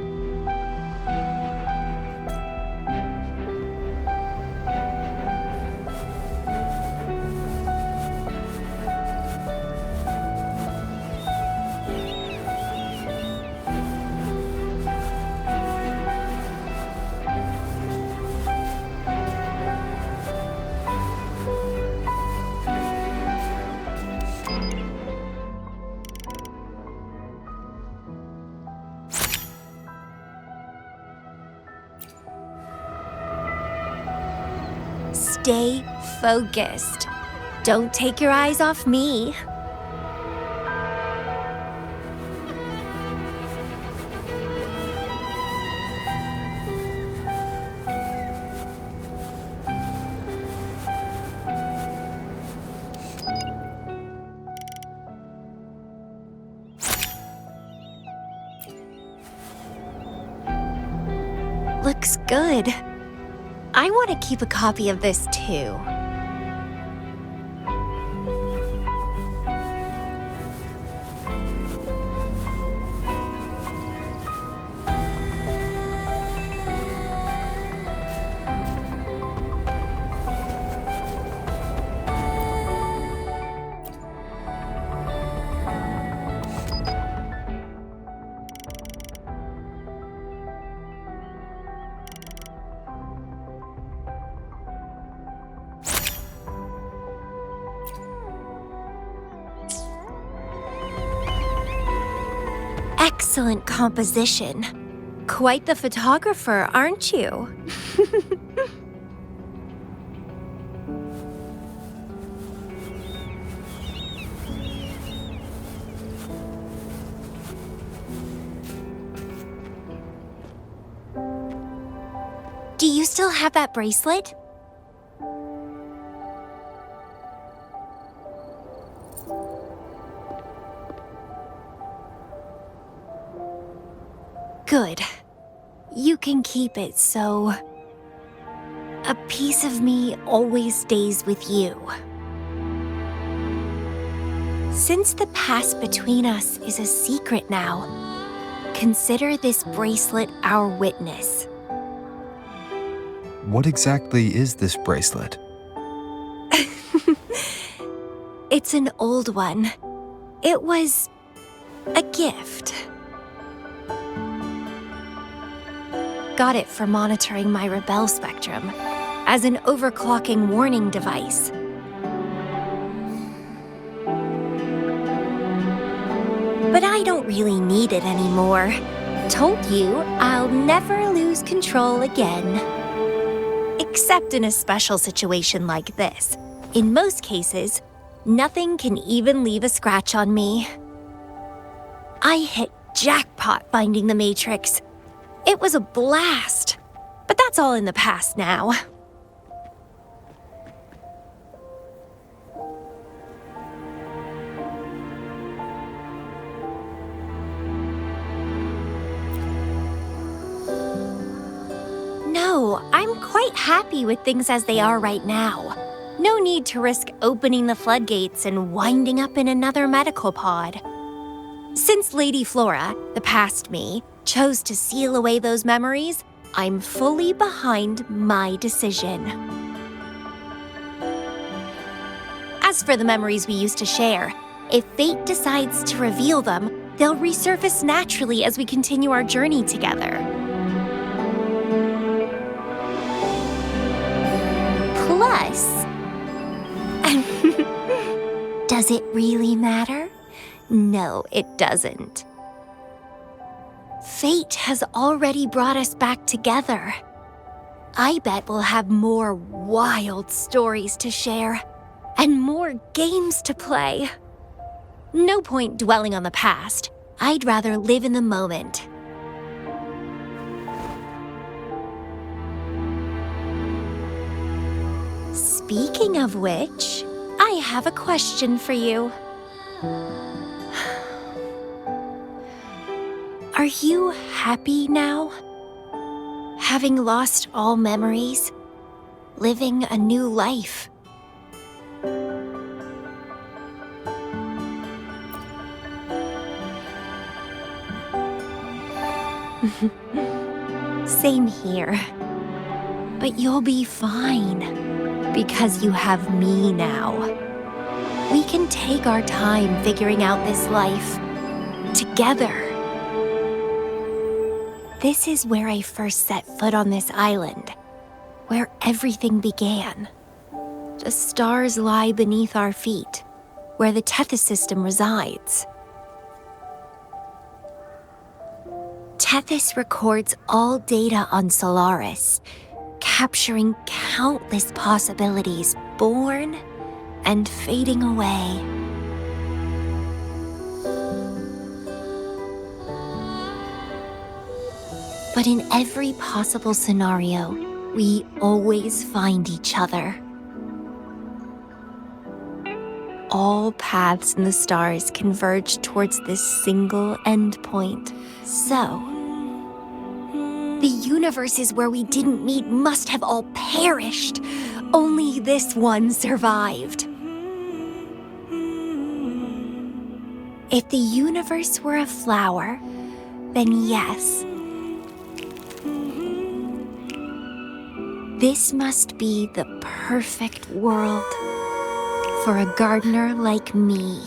Stay focused. Don't take your eyes off me. Looks good. I want to keep a copy of this too. Excellent composition. Quite the photographer, aren't you? Do you still have that bracelet? Good. You can keep it, so a piece of me always stays with you. Since the past between us is a secret now, consider this bracelet our witness. What exactly is this bracelet? It's an old one. It was a gift. Got it for monitoring my rebel spectrum as an overclocking warning device. But I don't really need it anymore. Told you I'll never lose control again. Except in a special situation like this. In most cases, nothing can even leave a scratch on me. I hit jackpot finding the Matrix. It was a blast, but that's all in the past now. No, I'm quite happy with things as they are right now. No need to risk opening the floodgates and winding up in another medical pod. Since Lady Flora, the past me, chose to seal away those memories, I'm fully behind my decision. As for the memories we used to share, if fate decides to reveal them, they'll resurface naturally as we continue our journey together. Plus, does it really matter? No, it doesn't. Fate has already brought us back together. I bet we'll have more wild stories to share and more games to play. No point dwelling on the past. I'd rather live in the moment. Speaking of which, I have a question for you. Are you happy now? Having lost all memories, living a new life. Same here. But you'll be fine, because you have me now. We can take our time figuring out this life together. This is where I first set foot on this island, where everything began. The stars lie beneath our feet, where the Tethys system resides. Tethys records all data on Solaris, capturing countless possibilities born and fading away. But in every possible scenario, we always find each other. All paths in the stars converge towards this single endpoint. So, the universes where we didn't meet must have all perished. Only this one survived. If the universe were a flower, then yes. This must be the perfect world for a gardener like me.